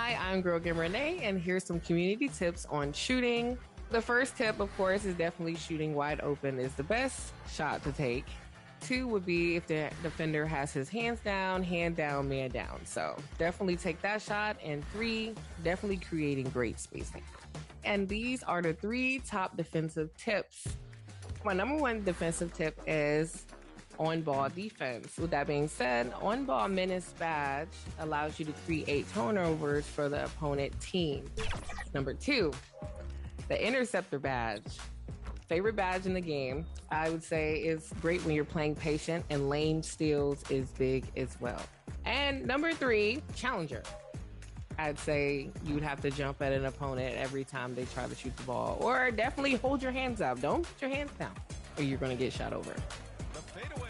Hi, I'm Girl Game Renee, and here's some community tips on shooting. The first tip, of course, is definitely shooting wide open is the best shot to take. 2 would be if the defender has his hands down, hand down, man down. So definitely take that shot. And 3, definitely creating great spacing. And these are the 3 top defensive tips. My number 1 defensive tip is on-ball defense. With that being said, on-ball menace badge allows you to create turnovers for the opponent team. Number 2, the interceptor badge. Favorite badge in the game, I would say, is great when you're playing patient, and lane steals is big as well. And number 3, challenger. I'd say you would have to jump at an opponent every time they try to shoot the ball, or definitely hold your hands up. Don't put your hands down or you're going to get shot over. The fadeaway.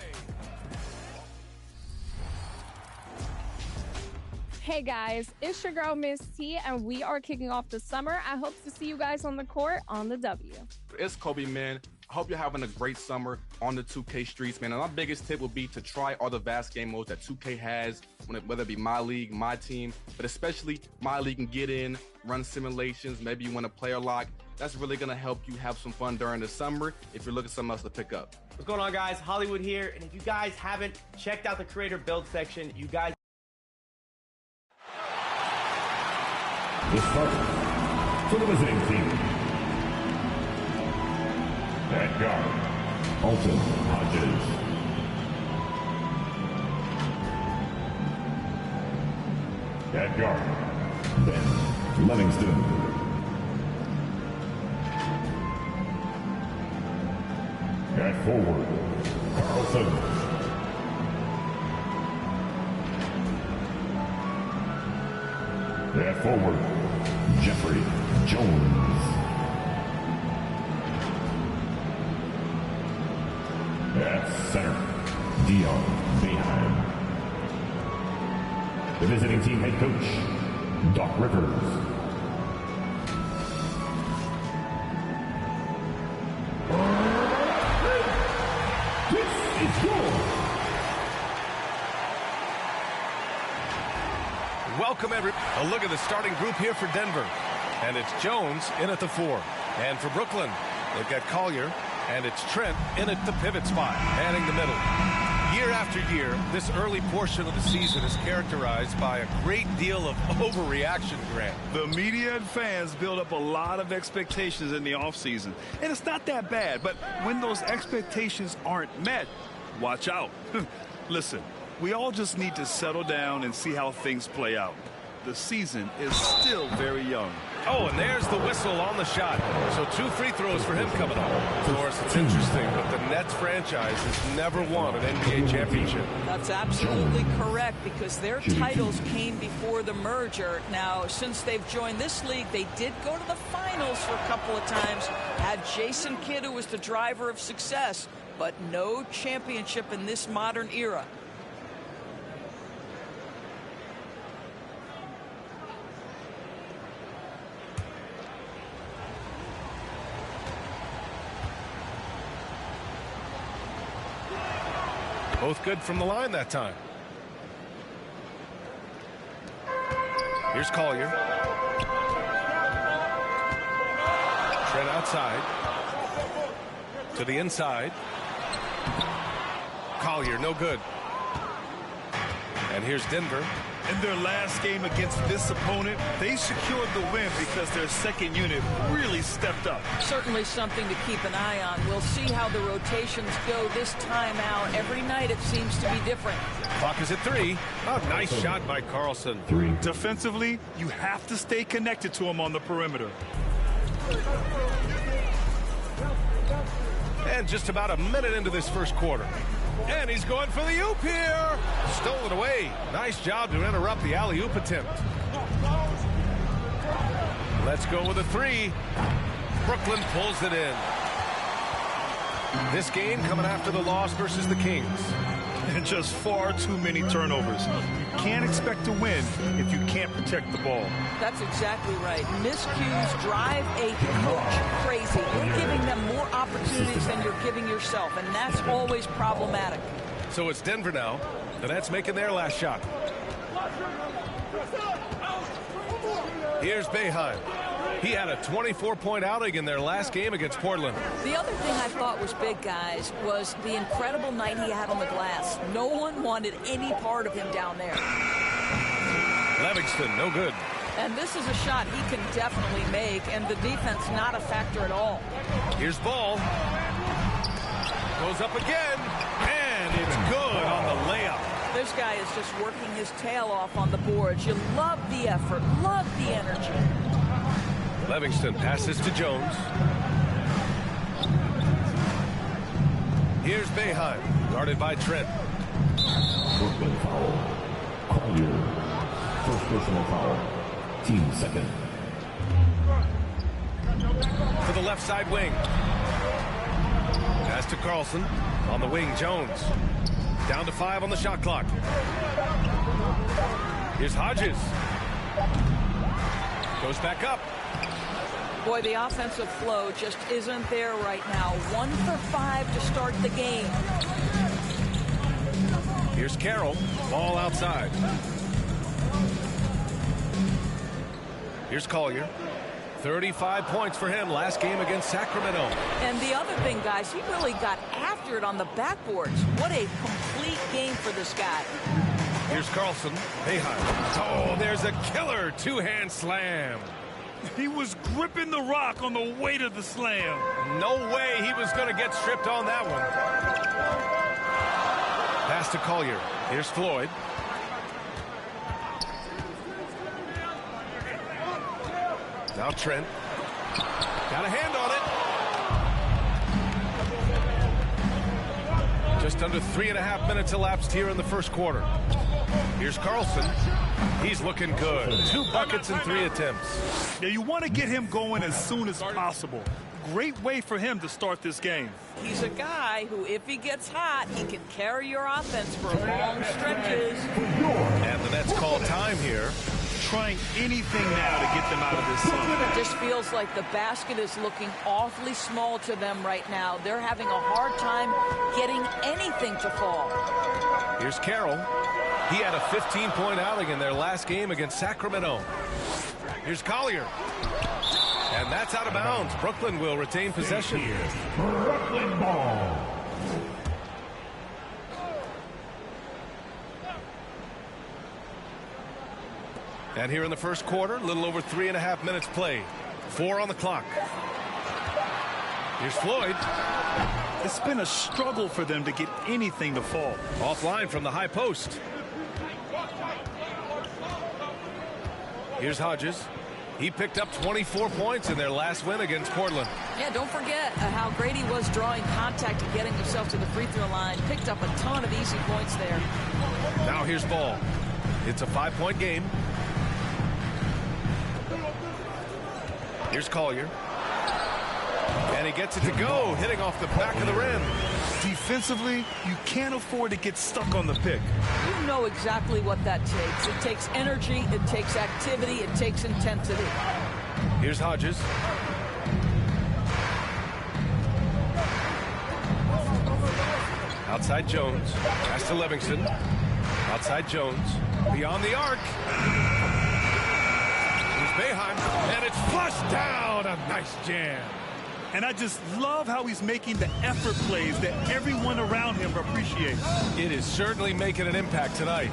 Hey guys, it's your girl Miss T, and we are kicking off the summer. I hope to see you guys on the court on the W. It's Kobe, man. I hope you're having a great summer on the 2K streets, man. And my biggest tip would be to try all the vast game modes that 2K has, whether it be My League, My Team, but especially My League and get in, run simulations, maybe you want to player lock. That's really going to help you have some fun during the summer if you're looking for something else to pick up. What's going on, guys? Hollywood here. And if you guys haven't checked out the creator build section, you guys... The start for the visiting team. At guard, Alton Hodges. At guard, Ben Livingston. At forward, Carlson. At forward, Jeffrey Jones. At center, Dion Boeheim. The visiting team head coach, Doc Rivers. This is goal. Welcome, everyone. A look at the starting group here for Denver. And it's Jones in at the 4. And for Brooklyn, they've got Collier. And it's Trent in at the pivot spot, manning the middle. Year after year, this early portion of the season is characterized by a great deal of overreaction, Grant. The media and fans build up a lot of expectations in the offseason. And it's not that bad, but when those expectations aren't met, watch out. Listen, we all just need to settle down and see how things play out. The season is still very young. Oh, and there's the whistle on the shot. So 2 free throws for him coming up. Of course, it's interesting, but the Nets franchise has never won an NBA championship. That's absolutely correct, because their titles came before the merger. Now, since they've joined this league, they did go to the finals for a couple of times. Had Jason Kidd, who was the driver of success, but no championship in this modern era. Both good from the line that time. Here's Collier. Trent outside. To the inside. Collier, no good. And here's Denver. In their last game against this opponent, they secured the win because their second unit really stepped up. Certainly something to keep an eye on. We'll see how the rotations go this time out. Every night it seems to be different. Clock is at 3. Oh, nice shot by Carlson. 3. Defensively, you have to stay connected to him on the perimeter. And just about a minute into this first quarter. And he's going for the oop here. Stolen away. Nice job to interrupt the alley-oop attempt. Let's go with a 3. Brooklyn pulls it in. This game coming after the loss versus the Kings. And just far too many turnovers. You can't expect to win if you can't protect the ball. That's exactly right. Miscues drive a coach crazy. You're giving them more opportunities than you're giving yourself, and that's always problematic. So it's Denver now. The Nets making their last shot. Here's Boeheim. He had a 24-point outing in their last game against Portland. The other thing I thought was big, guys, was the incredible night he had on the glass. No one wanted any part of him down there. Livingston, no good. And this is a shot he can definitely make, and the defense not a factor at all. Here's Ball. Goes up again, and it's good on the layup. This guy is just working his tail off on the boards. You love the effort, love the energy. Livingston passes to Jones. Here's Boeheim, guarded by Trent. Brooklyn foul. Collier. First personal foul. Team second. To the left side wing. Pass to Carlson. On the wing, Jones. Down to 5 on the shot clock. Here's Hodges. Goes back up. Boy, the offensive flow just isn't there right now. 1 for 5 to start the game. Here's Carroll. Ball outside. Here's Collier. 35 points for him last game against Sacramento. And the other thing, guys, he really got after it on the backboards. What a complete game for this guy. Here's Carlson. Boeheim. Oh, there's a killer two-hand slam. He was gripping the rock on the weight of the slam. No way he was going to get stripped on that one. Pass to Collier. Here's Floyd. Now Trent. Got a hand on it. Just under 3.5 minutes elapsed here in the first quarter. Here's Carlson. He's looking good. 2 buckets in 3 attempts. Yeah, you want to get him going as soon as possible. Great way for him to start this game. He's a guy who, if he gets hot, he can carry your offense for long stretches. And the Nets call time here. Trying anything now to get them out of this zone. It just feels like the basket is looking awfully small to them right now. They're having a hard time getting anything to fall. Here's Carroll. He had a 15-point outing in their last game against Sacramento. Here's Collier. And that's out of bounds. Brooklyn will retain possession. Brooklyn ball. And here in the first quarter, a little over 3.5 minutes played. 4 on the clock. Here's Floyd. It's been a struggle for them to get anything to fall. Offline from the high post. Here's Hodges. He picked up 24 points in their last win against Portland. Yeah, don't forget how great he was drawing contact and getting himself to the free throw line. Picked up a ton of easy points there. Now here's Ball. It's a 5-point game. Here's Collier. And he gets it to go, hitting off the back of the rim. Defensively, you can't afford to get stuck on the pick. You know exactly what that takes. It takes energy, it takes activity, it takes intensity. Here's Hodges. Outside Jones. Pass to Livingston. Outside Jones. Beyond the arc. Here's Boeheim. And it's flushed down. A nice jam. And I just love how he's making the effort plays that everyone around him appreciates. It is certainly making an impact tonight.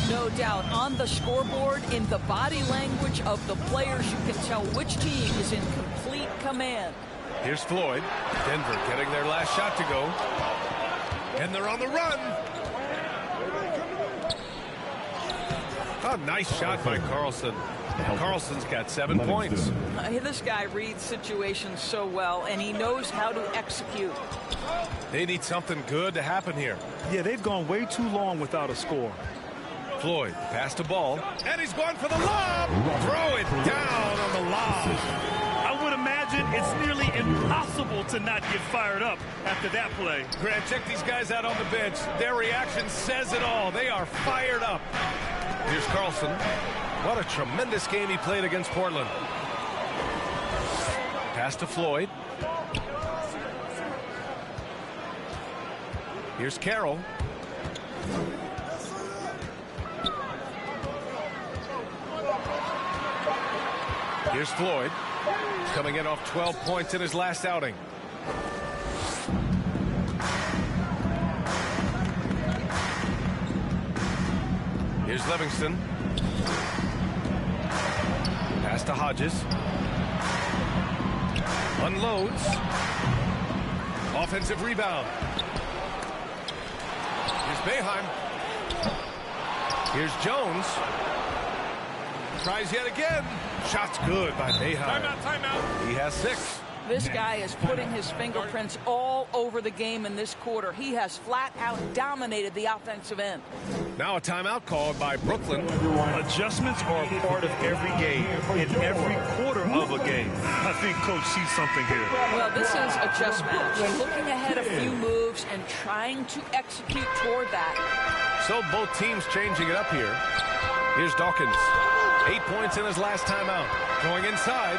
No doubt. On the scoreboard, in the body language of the players, you can tell which team is in complete command. Here's Floyd. Denver getting their last shot to go. And they're on the run. A nice shot by Carlson. Carlson's got 7 points. This guy reads situations so well, and he knows how to execute. They need something good to happen here. Yeah, they've gone way too long without a score. Floyd passed the ball, and he's going for the lob. Throw it down on the lob. I would imagine it's nearly impossible to not get fired up after that play. Grant, check these guys out on the bench. Their reaction says it all. They are fired up. Here's Carlson. What a tremendous game he played against Portland. Pass to Floyd. Here's Carroll. Here's Floyd, coming in off 12 points in his last outing. Here's Livingston. Pass to Hodges. Unloads. Offensive rebound. Here's Boeheim. Here's Jones. Tries yet again. Shot's good by Boeheim. Timeout. He has 6. This guy is putting his fingerprints all over the game in this quarter. He has flat out dominated the offensive end. Now a timeout called by Brooklyn. Adjustments are a part of every game, in every quarter of a game. I think Coach sees something here. Well, this is a chess match. We're looking ahead a few moves and trying to execute toward that. So both teams changing it up here. Here's Dawkins. 8 points in his last timeout. Going inside.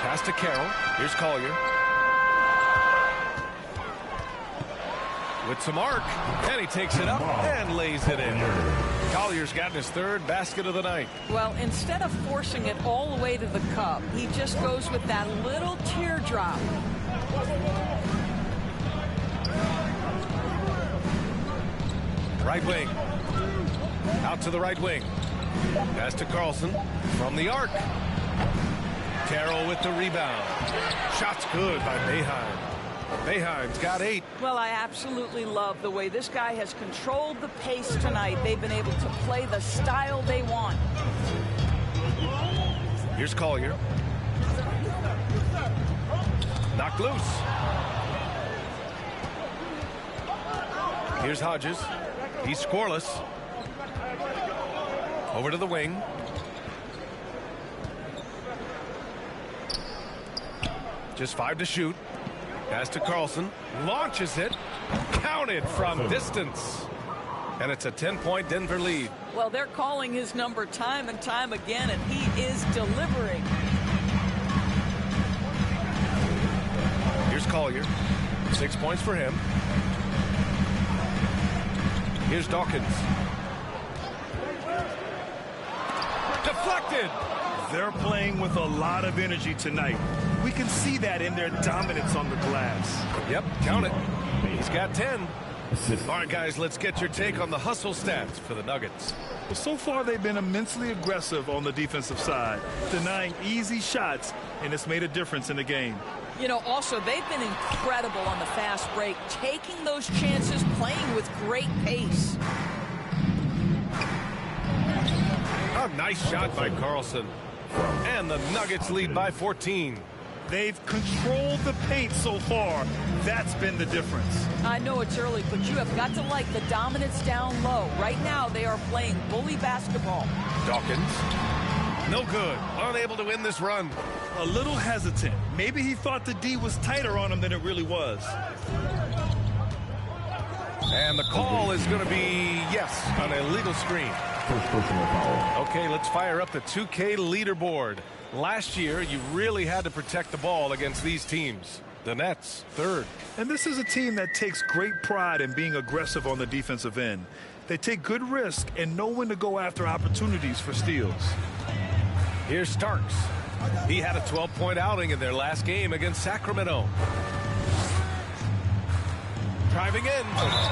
Pass to Carroll. Here's Collier. With some arc. And he takes it up and lays it in. Collier's gotten his 3rd basket of the night. Well, instead of forcing it all the way to the cup, he just goes with that little teardrop. Right wing. Out to the right wing. Pass to Carlson from the arc. Carroll with the rebound. Shot's good by Boeheim. Boeheim's got 8. Well, I absolutely love the way this guy has controlled the pace tonight. They've been able to play the style they want. Here's Collier. Knocked loose. Here's Hodges. He's scoreless. Over to the wing. Just 5 to shoot. Pass to Carlson. Launches it. Counted from distance. And it's a 10-point Denver lead. Well, they're calling his number time and time again, and he is delivering. Here's Collier. 6 points for him. Here's Dawkins. Deflected. They're playing with a lot of energy tonight. We can see that in their dominance on the glass. Yep, count it. He's got 10. All right, guys, let's get your take on the hustle stats for the Nuggets. Well, so far, they've been immensely aggressive on the defensive side, denying easy shots, and it's made a difference in the game. You know, also, they've been incredible on the fast break, taking those chances, playing with great pace. A nice shot by Carlson. And the Nuggets lead by 14. They've controlled the paint so far. That's been the difference. I know it's early, but you have got to like the dominance down low. Right now, they are playing bully basketball. Dawkins. No good. Unable to win this run. A little hesitant. Maybe he thought the D was tighter on him than it really was. And the call is going to be, yes, an illegal screen. First personal foul. Okay, let's fire up the 2K leaderboard. Last year, you really had to protect the ball against these teams. The Nets, 3rd. And this is a team that takes great pride in being aggressive on the defensive end. They take good risk and know when to go after opportunities for steals. Here's Starks. He had a 12-point outing in their last game against Sacramento. Driving in,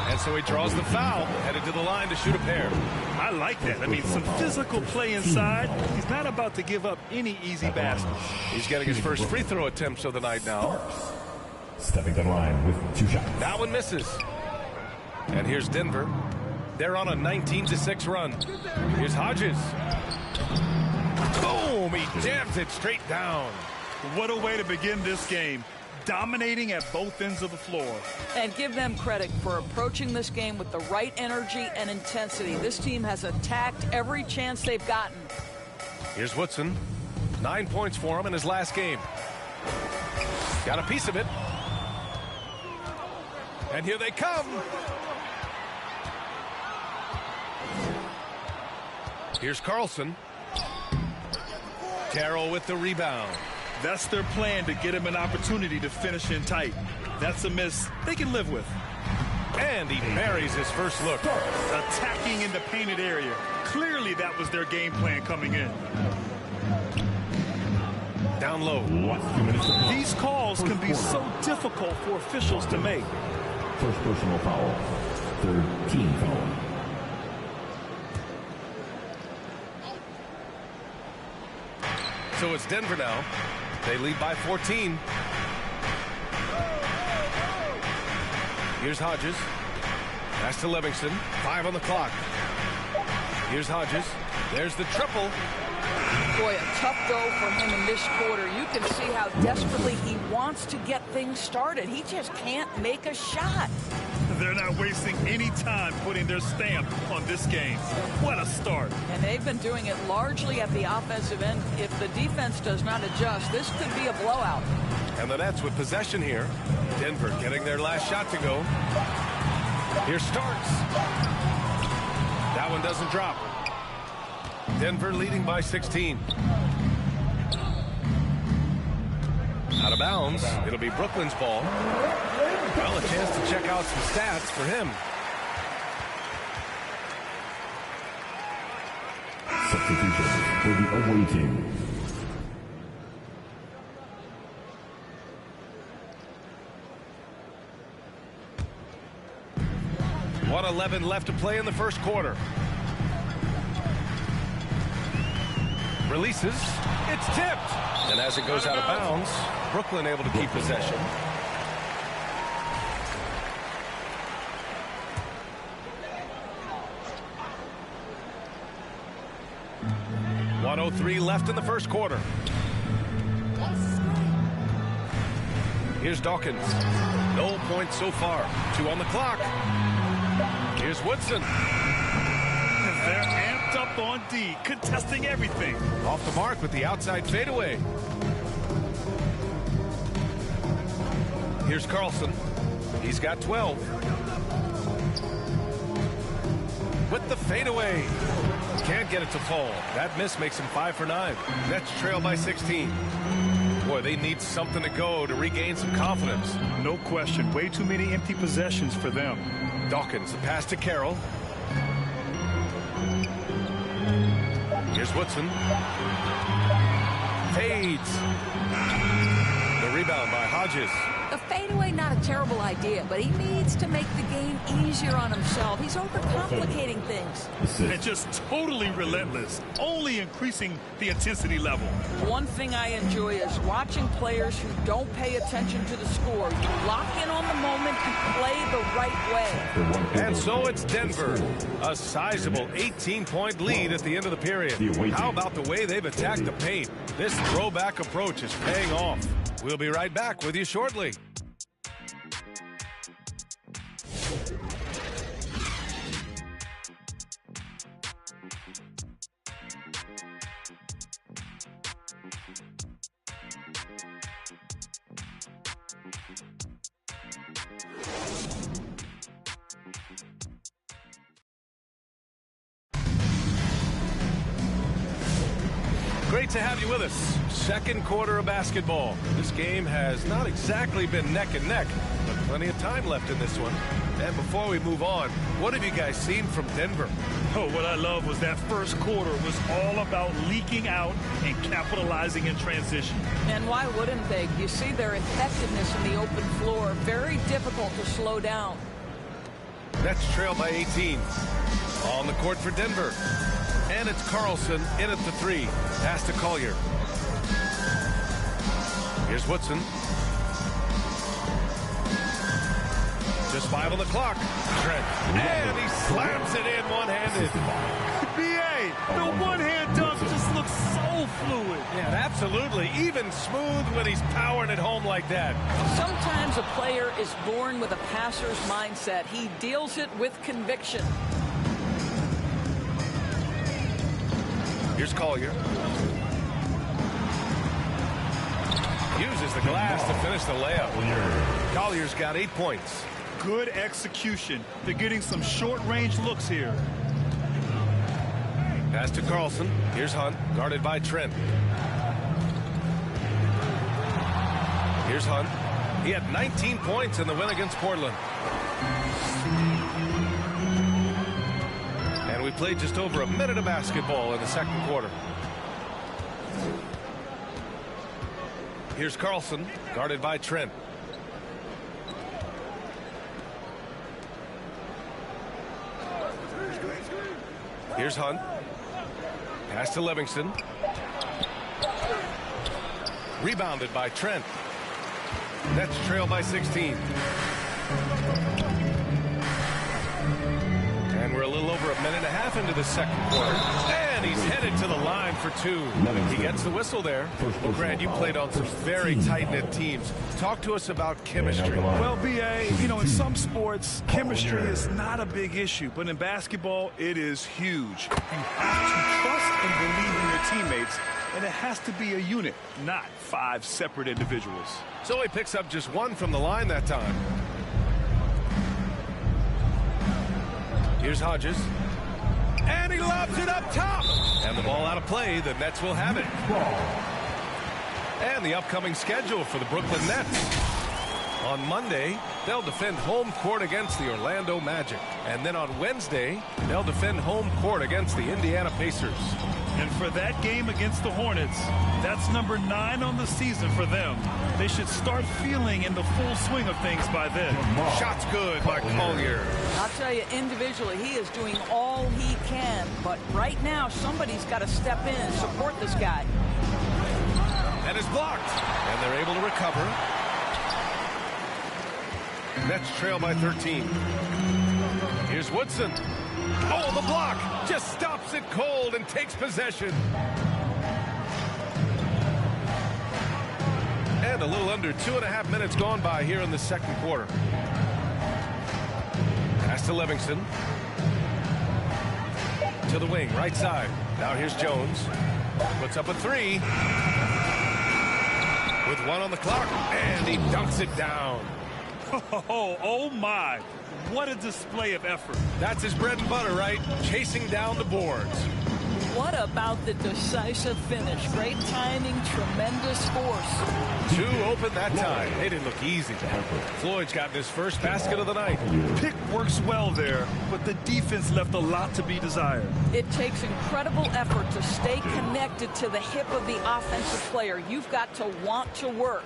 and so he draws the foul, headed to the line to shoot a pair. I like that. I mean, some physical play inside. He's not about to give up any easy basket. He's getting his first free throw attempts of the night now. Stepping to the line with 2 shots. That one misses. And here's Denver. They're on a 19-6 run. Here's Hodges. Boom! He jams it straight down. What a way to begin this game. Dominating at both ends of the floor. And give them credit for approaching this game with the right energy and intensity. This team has attacked every chance they've gotten. Here's Woodson. 9 points for him in his last game. Got a piece of it. And here they come. Here's Carlson. Carroll with the rebound. That's their plan, to get him an opportunity to finish in tight. That's a miss they can live with. And he buries his first look. Attacking in the painted area. Clearly that was their game plan coming in. Down low. These calls can be so difficult for officials to make. First personal foul. Third team foul. So it's Denver now. They lead by 14. Here's Hodges. Pass to Livingston. 5 on the clock. Here's Hodges. There's the triple. Boy, a tough go for him in this quarter. You can see how desperately he wants to get things started. He just can't make a shot. They're not wasting any time putting their stamp on this game. What a start. And they've been doing it largely at the offensive end. If the defense does not adjust, this could be a blowout. And the Nets with possession here. Denver getting their last shot to go. Here Starks. That one doesn't drop. Denver leading by 16. Out of bounds. It'll be Brooklyn's ball. Well, a chance to check out some stats for him. Substitution for the away team. .11 left to play in the first quarter. Releases. It's tipped. And as it goes out of bounds, Brooklyn able to keep possession. .103 left in the first quarter. Here's Dawkins. No points so far. 2 on the clock. Here's Woodson. They're amped up on D, contesting everything. Off the mark with the outside fadeaway. Here's Carlson. He's got 12. With the fadeaway. Can't get it to fall. That miss makes him 5 for 9. Nets trail by 16. Boy, they need something to go to regain some confidence. No question. Way too many empty possessions for them. Dawkins, the pass to Carroll. Here's Woodson. Fades. The rebound by Hodges. The fadeaway, not a terrible idea, but he needs to make the game easier on himself. He's overcomplicating things. And just totally relentless, only increasing the intensity level. One thing I enjoy is watching players who don't pay attention to the score. You lock in on the moment, you play the right way. And so it's Denver. A sizable 18-point lead at the end of the period. How about the way they've attacked the paint? This throwback approach is paying off. We'll be right back with you shortly. Great to have you with us. Second quarter of basketball. This game has not exactly been neck and neck, but plenty of time left in this one. And before we move on, what have you guys seen from Denver? Oh, what I love was that first quarter was all about leaking out and capitalizing in transition. And why wouldn't they? You see their effectiveness in the open floor. Very difficult to slow down. Nets trail by 18. On the court for Denver. And it's Carlson in at the 3. Pass to Collier. Here's Woodson. Just 5 on the clock. Trent. And he slams it in one-handed. B.A., the one-hand dunk just looks so fluid. Yeah, absolutely. Even smooth when he's powering it home like that. Sometimes a player is born with a passer's mindset. He deals it with conviction. Here's Collier. Uses the glass to finish the layup. Collier's got 8 points. Good execution. They're getting some short-range looks here. Pass to Carlson. Here's Hunt, guarded by Trent. Here's Hunt. He had 19 points in the win against Portland. And we played just over a minute of basketball in the second quarter. Here's Carlson, guarded by Trent. Here's Hunt. Pass to Livingston. Rebounded by Trent. Nets trail by 16. And we're a little over a minute and a half into the second quarter. And he's headed to the line for two. He gets the whistle there. Well, Grant, you played on some very tight-knit teams. Talk to us about chemistry. Well, B.A., in some sports, chemistry is not a big issue. But in basketball, it is huge. You have to trust and believe in your teammates. And it has to be a unit, not 5 separate individuals. So he picks up just one from the line that time. Here's Hodges. And he lobs it up top. And the ball out of play. The Nets will have it. And the upcoming schedule for the Brooklyn Nets. On Monday, they'll defend home court against the Orlando Magic. And then on Wednesday, they'll defend home court against the Indiana Pacers. And for that game against the Hornets, that's number 9 on the season for them. They should start feeling in the full swing of things by then. Shot's good by Collier. I'll tell you, individually, he is doing all he can. But right now, somebody's got to step in and support this guy. And it's blocked. And they're able to recover. Nets trail by 13. Here's Woodson. Oh, the block just stops it cold and takes possession. And a little under 2.5 minutes gone by here in the second quarter. Pass to Livingston. To the wing, right side. Now here's Jones. Puts up a 3. With 1 on the clock. And he dunks it down. Oh my. What a display of effort. That's his bread and butter, right? Chasing down the boards. What about the decisive finish? Great timing, tremendous force. 2 open that time. They didn't look easy. Floyd's gotten his first basket of the night. Pick works well there, but the defense left a lot to be desired. It takes incredible effort to stay connected to the hip of the offensive player. You've got to want to work.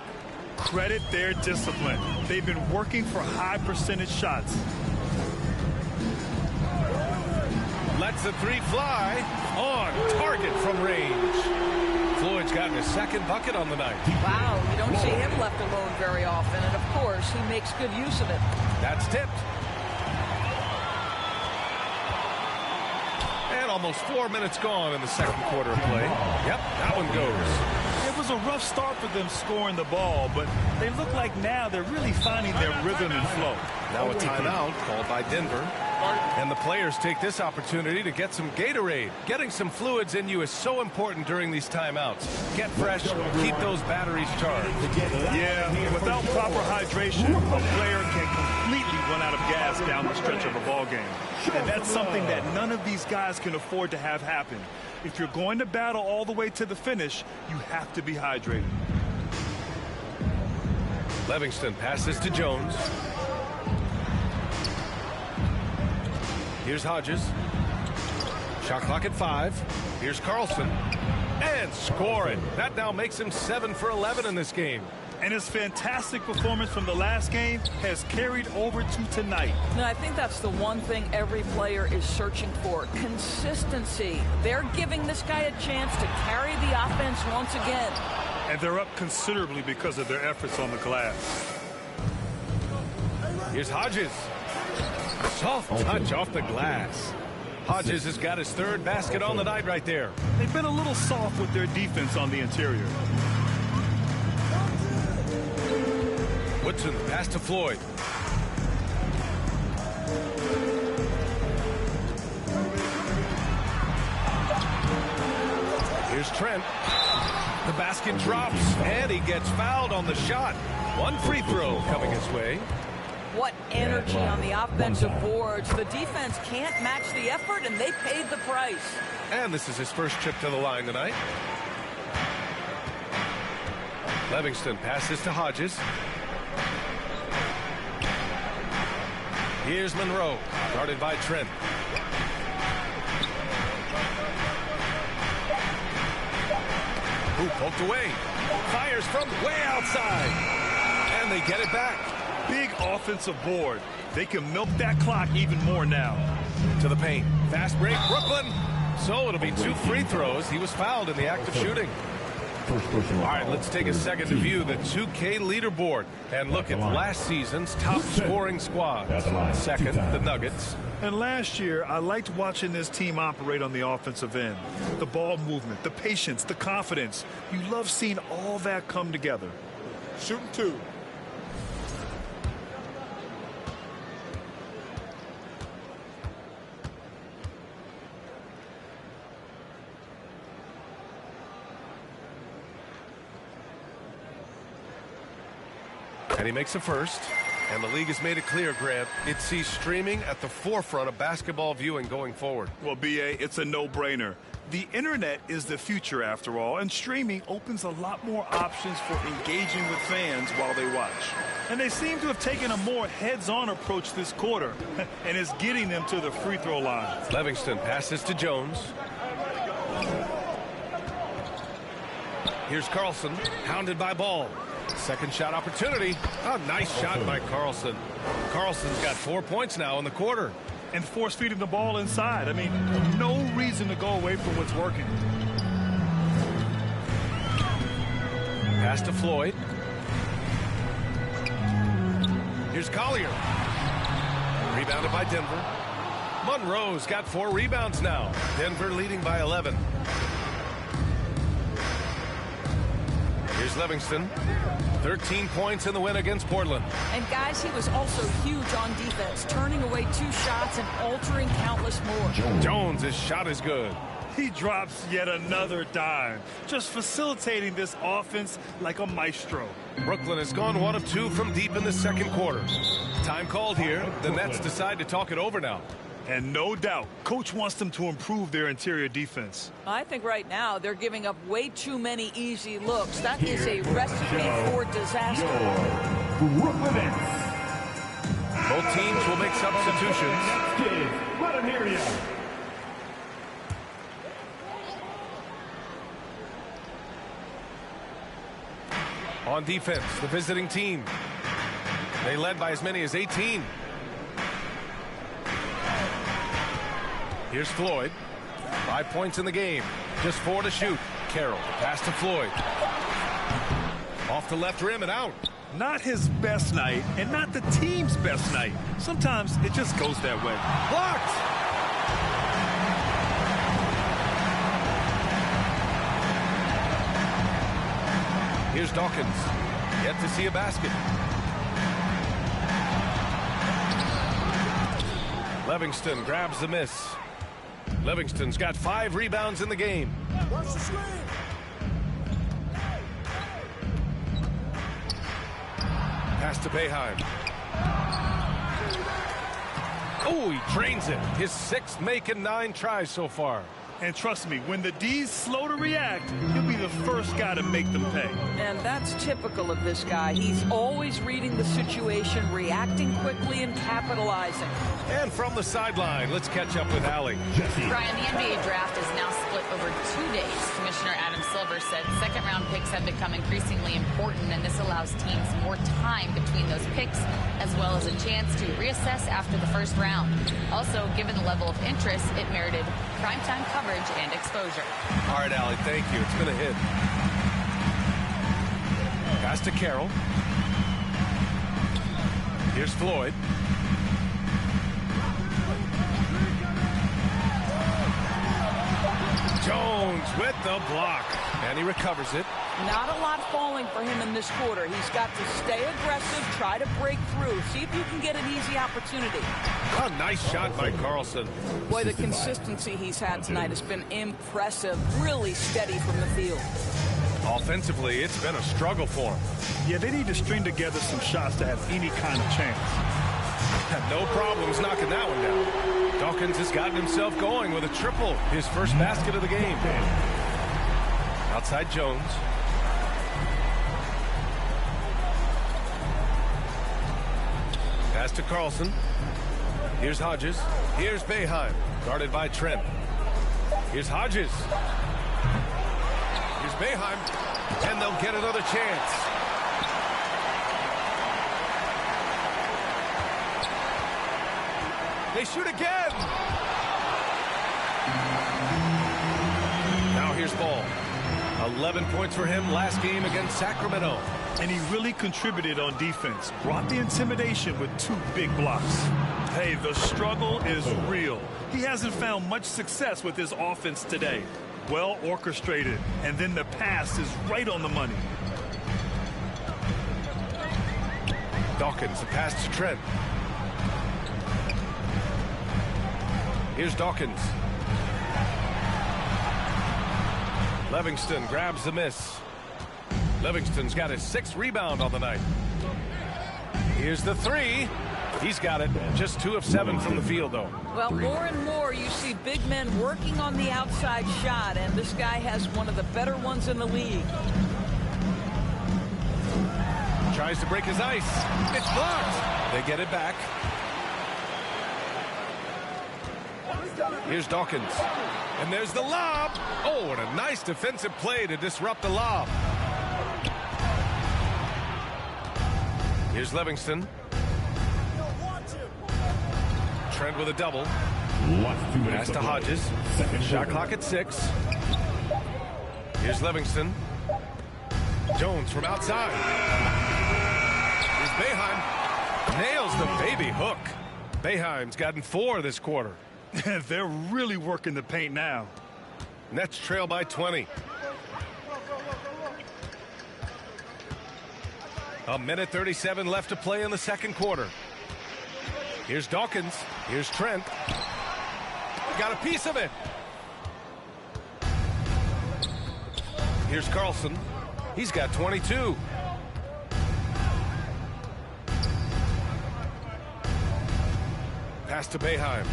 Credit their discipline. They've been working for high percentage shots. Lets the 3 fly on target from range. Floyd's gotten his second bucket on the night. Wow, you don't see him left alone very often, and of course he makes good use of it. That's tipped. And almost 4 minutes gone in the second quarter of play. Yep, that one goes. It was a rough start for them scoring the ball, but they look like now they're really finding their rhythm and flow. Now a timeout called by Denver. And the players take this opportunity to get some Gatorade. Getting some fluids in you is so important during these timeouts. Get fresh, keep those batteries charged. Yeah, without proper hydration, a player can completely run out of gas down the stretch of a ball game. And that's something that none of these guys can afford to have happen. If you're going to battle all the way to the finish, you have to be hydrated. Livingston passes to Jones. Here's Hodges. Shot clock at 5. Here's Carlson. And scoring. That now makes him 7 for 11 in this game. And his fantastic performance from the last game has carried over to tonight. Now, I think that's the one thing every player is searching for. Consistency. They're giving this guy a chance to carry the offense once again. And they're up considerably because of their efforts on the glass. Here's Hodges. Soft touch off the glass. Hodges has got his 3rd basket on the night right there. They've been a little soft with their defense on the interior. Woodson, pass to Floyd. Here's Trent. The basket drops, and he gets fouled on the shot. 1 free throw coming his way. What energy on the offensive boards. The defense can't match the effort, and they paid the price. And this is his first trip to the line tonight. Livingston passes to Hodges. Here's Monroe, guarded by Trent. Ooh, poked away. Fires from way outside. And they get it back. Big offensive board. They can milk that clock even more now. To the paint. Fast break, Brooklyn. So it'll be 2 free throws. He was fouled in the act of shooting. All right, let's take a second to view the 2K leaderboard and look at last season's top scoring squad. Second, the Nuggets. And last year, I liked watching this team operate on the offensive end. The ball movement, the patience, the confidence. You love seeing all that come together. Shooting 2. And he makes a first. And the league has made it clear, Grant, it sees streaming at the forefront of basketball viewing going forward. Well, B.A., it's a no-brainer. The internet is the future, after all, and streaming opens a lot more options for engaging with fans while they watch. And they seem to have taken a more heads-on approach this quarter, and it's getting them to the free throw line. Livingston passes to Jones. Here's Carlson, hounded by Ball. Second shot opportunity. Oh, nice shot by Carlson. Carlson's got 4 points now in the quarter. And force feeding the ball inside. I mean, no reason to go away from what's working. Pass to Floyd. Here's Collier. Rebounded by Denver. Monroe's got 4 rebounds now. Denver leading by 11. Here's Livingston. 13 points in the win against Portland. And guys, he was also huge on defense, turning away 2 shots and altering countless more. Jones, his shot is good. He drops yet another dime, just facilitating this offense like a maestro. Brooklyn has gone 1 of 2 from deep in the second quarter. Time called here. The Nets decide to talk it over now. And no doubt, coach wants them to improve their interior defense. I think right now they're giving up way too many easy looks. That is a recipe for disaster. Both teams will make substitutions. Let him hear you. On defense, the visiting team. They led by as many as 18. Here's Floyd. 5 points in the game. Just 4 to shoot. Carroll, pass to Floyd. Off the left rim and out. Not his best night, and not the team's best night. Sometimes it just goes that way. Blocked! Here's Dawkins. Yet to see a basket. Livingston grabs the miss. Livingston's got 5 rebounds in the game. Pass to Boeheim. Oh, he drains it. His 6th make and 9 tries so far. And trust me, when the D's slow to react, he'll be the first guy to make them pay. And that's typical of this guy. He's always reading the situation, reacting quickly, and capitalizing. And from the sideline, let's catch up with Allie. Brian, the NBA draft is now split over 2 days. Commissioner Adam Silver said second-round picks have become increasingly important, and this allows teams more time between those picks, as well as a chance to reassess after the first round. Also, given the level of interest, it merited primetime coverage and exposure. All right, Allie, thank you. It's been a hit. Pass to Carroll. Here's Floyd. Jones with the block. And he recovers it. Not a lot falling for him in this quarter. He's got to stay aggressive, try to break through, see if you can get an easy opportunity. A nice shot by Carlson. Boy, the consistency he's had tonight has been impressive, really steady from the field. Offensively, it's been a struggle for him. Yeah, they need to string together some shots to have any kind of chance. Had no problems knocking that one down. Dawkins has gotten himself going with a triple, his first basket of the game. Outside Jones. Pass to Carlson. Here's Hodges. Here's Boeheim, guarded by Trent. Here's Hodges. Here's Boeheim, and they'll get another chance. They shoot again. Now here's Ball. 11 points for him last game against Sacramento. And he really contributed on defense. Brought the intimidation with 2 big blocks. Hey, the struggle is real. He hasn't found much success with his offense today. Well orchestrated, and then the pass is right on the money. Dawkins, the pass to Trent. Here's Dawkins. Livingston grabs the miss. Livingston's got his 6th rebound on the night. Here's the 3. He's got it. Just 2 of 7 from the field, though. Well, more and more you see big men working on the outside shot, and this guy has one of the better ones in the league. Tries to break his ice. It's blocked. They get it back. Here's Dawkins. And there's the lob. Oh, and a nice defensive play to disrupt the lob. Here's Livingston. Trent with a double. Pass to Hodges. Shot clock at 6. Here's Livingston. Jones from outside. Here's Boeheim. Nails the baby hook. Boeheim's gotten 4 this quarter. They're really working the paint now. Nets trail by 20. A minute 37 left to play in the second quarter. Here's Dawkins. Here's Trent. Got a piece of it. Here's Carlson. He's got 22. Pass to Boeheim.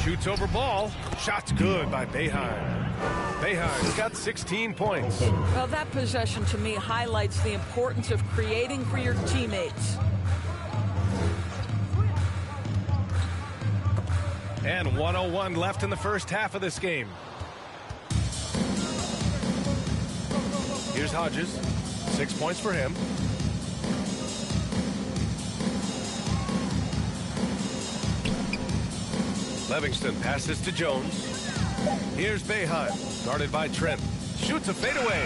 Shoots over Ball. Shot's good by Boeheim. Boeheim's got 16 points. Well, that possession to me highlights the importance of creating for your teammates. And 101 left in the first half of this game. Here's Hodges. 6 points for him. Livingston passes to Jones. Here's Boeheim, guarded by Trent. Shoots a fadeaway.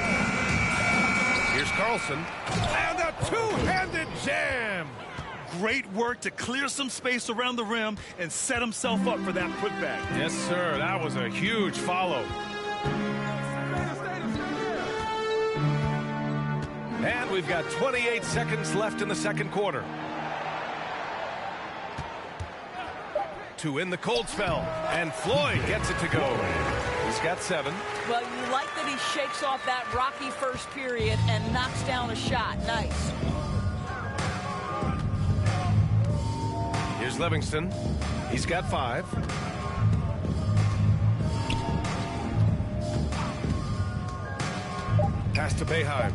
Here's Carlson. And a two-handed jam. Great work to clear some space around the rim and set himself up for that putback. Yes, sir. That was a huge follow. And we've got 28 seconds left in the second quarter. To in the cold spell, and Floyd gets it to go. He's got 7. Well, you like that he shakes off that rocky first period and knocks down a shot. Nice. Here's Livingston. He's got 5. Pass to Boeheim.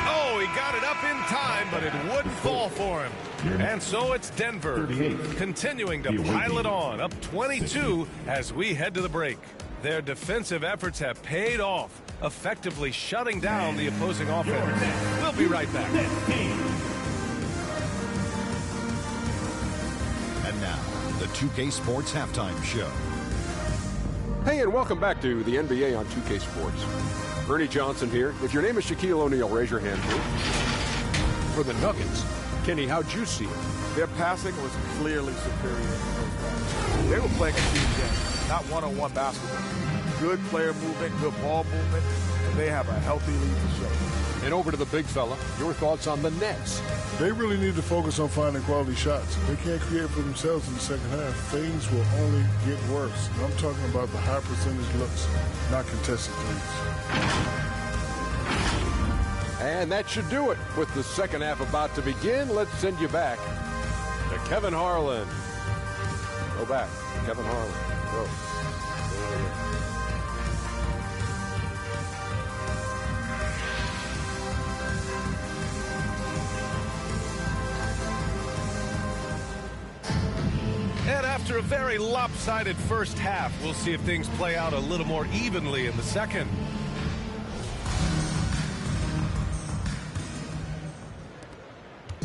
Oh, he got it up in time, but it wouldn't fall for him. And so it's Denver continuing to pile it on, up 22 as we head to the break. Their defensive efforts have paid off, effectively shutting down the opposing offense. We'll be right back. And now, the 2K Sports Halftime Show. Hey, and welcome back to the NBA on 2K Sports. Ernie Johnson here. If your name is Shaquille O'Neal, raise your hand, please. For the Nuggets, Kenny, how'd you see it? Their passing was clearly superior. They were playing a team game, not one-on-one basketball. Good player movement, good ball movement, and they have a healthy lead to show. And over to the big fella, your thoughts on the Nets? They really need to focus on finding quality shots. If they can't create for themselves in the second half, things will only get worse. And I'm talking about the high percentage looks, not contested threes. And that should do it. With the second half about to begin, let's send you back to Kevin Harlan. Go back, Kevin Harlan. Go. And after a very lopsided first half, we'll see if things play out a little more evenly in the second.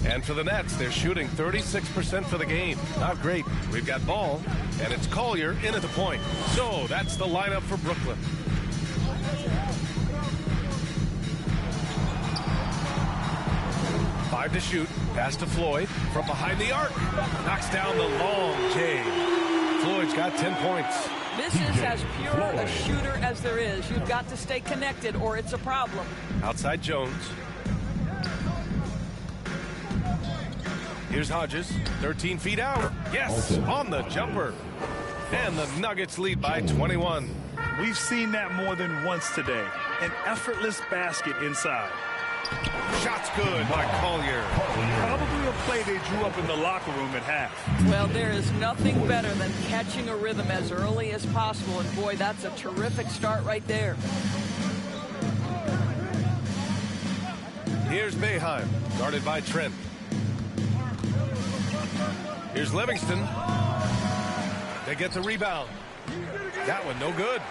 And for the Nets, they're shooting 36% for the game. Not great. We've got ball, and it's Collier in at the point. So that's the lineup for Brooklyn. Five to shoot. Pass to Floyd from behind the arc. Knocks down the long J. Floyd's got 10 points. This is as pure a shooter as there is. You've got to stay connected or it's a problem. Outside Jones. Here's Hodges, 13 feet out. Yes, on the jumper. And the Nuggets lead by 21. We've seen that more than once today. An effortless basket inside. Shot's good by Collier. Probably a play they drew up in the locker room at half. Well, there is nothing better than catching a rhythm as early as possible. And boy, that's a terrific start right there. Here's Boeheim, guarded by Trent. Here's Livingston. They get the rebound. That one no good.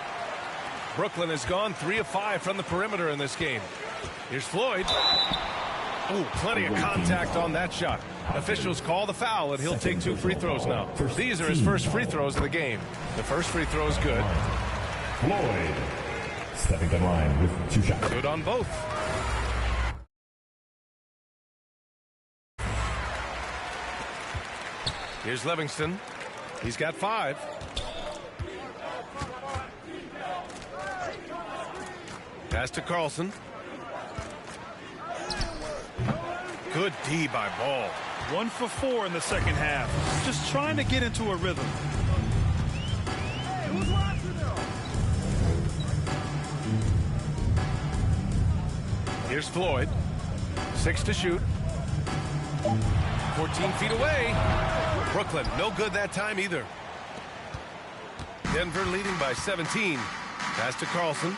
Brooklyn has gone 3 of 5 from the perimeter in this game. Here's Floyd. Oh, plenty of contact on that shot. Officials call the foul, and he'll take 2 free throws now. These are his first free throws of the game. The first free throw is good. Floyd stepping to the line with 2 shots. Good on both. Here's Livingston. He's got 5. Pass to Carlson. Good D by Ball. 1 for 4 in the second half. Just trying to get into a rhythm. Here's Floyd. 6 to shoot. 14 feet away. Brooklyn, no good that time either. Denver leading by 17. Pass to Carlson.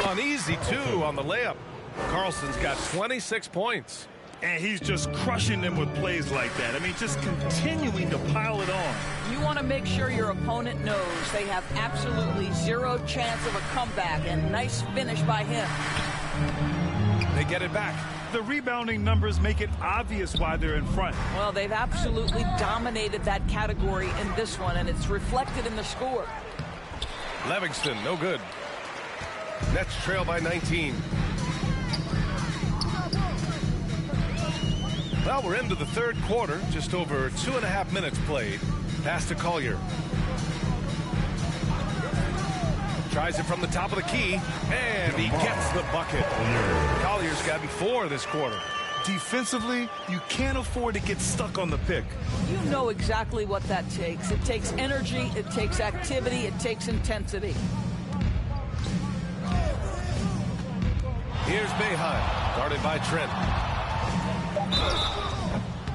An easy 2 on the layup. Carlson's got 26 points. And he's just crushing them with plays like that. I mean, just continuing to pile it on. You want to make sure your opponent knows they have absolutely 0 chance of a comeback. And nice finish by him. They get it back. The rebounding numbers make it obvious why they're in front. Well, they've absolutely dominated that category in this one, and it's reflected in the score. Livingston, no good. Nets trail by 19. Well, we're into the third quarter. Just over 2.5 minutes played. Pass to Collier. Tries it from the top of the key, and he gets the bucket. Collier's gotten 4 this quarter. Defensively, you can't afford to get stuck on the pick. You know exactly what that takes. It takes energy, it takes activity, it takes intensity. Here's Boeheim, guarded by Trent.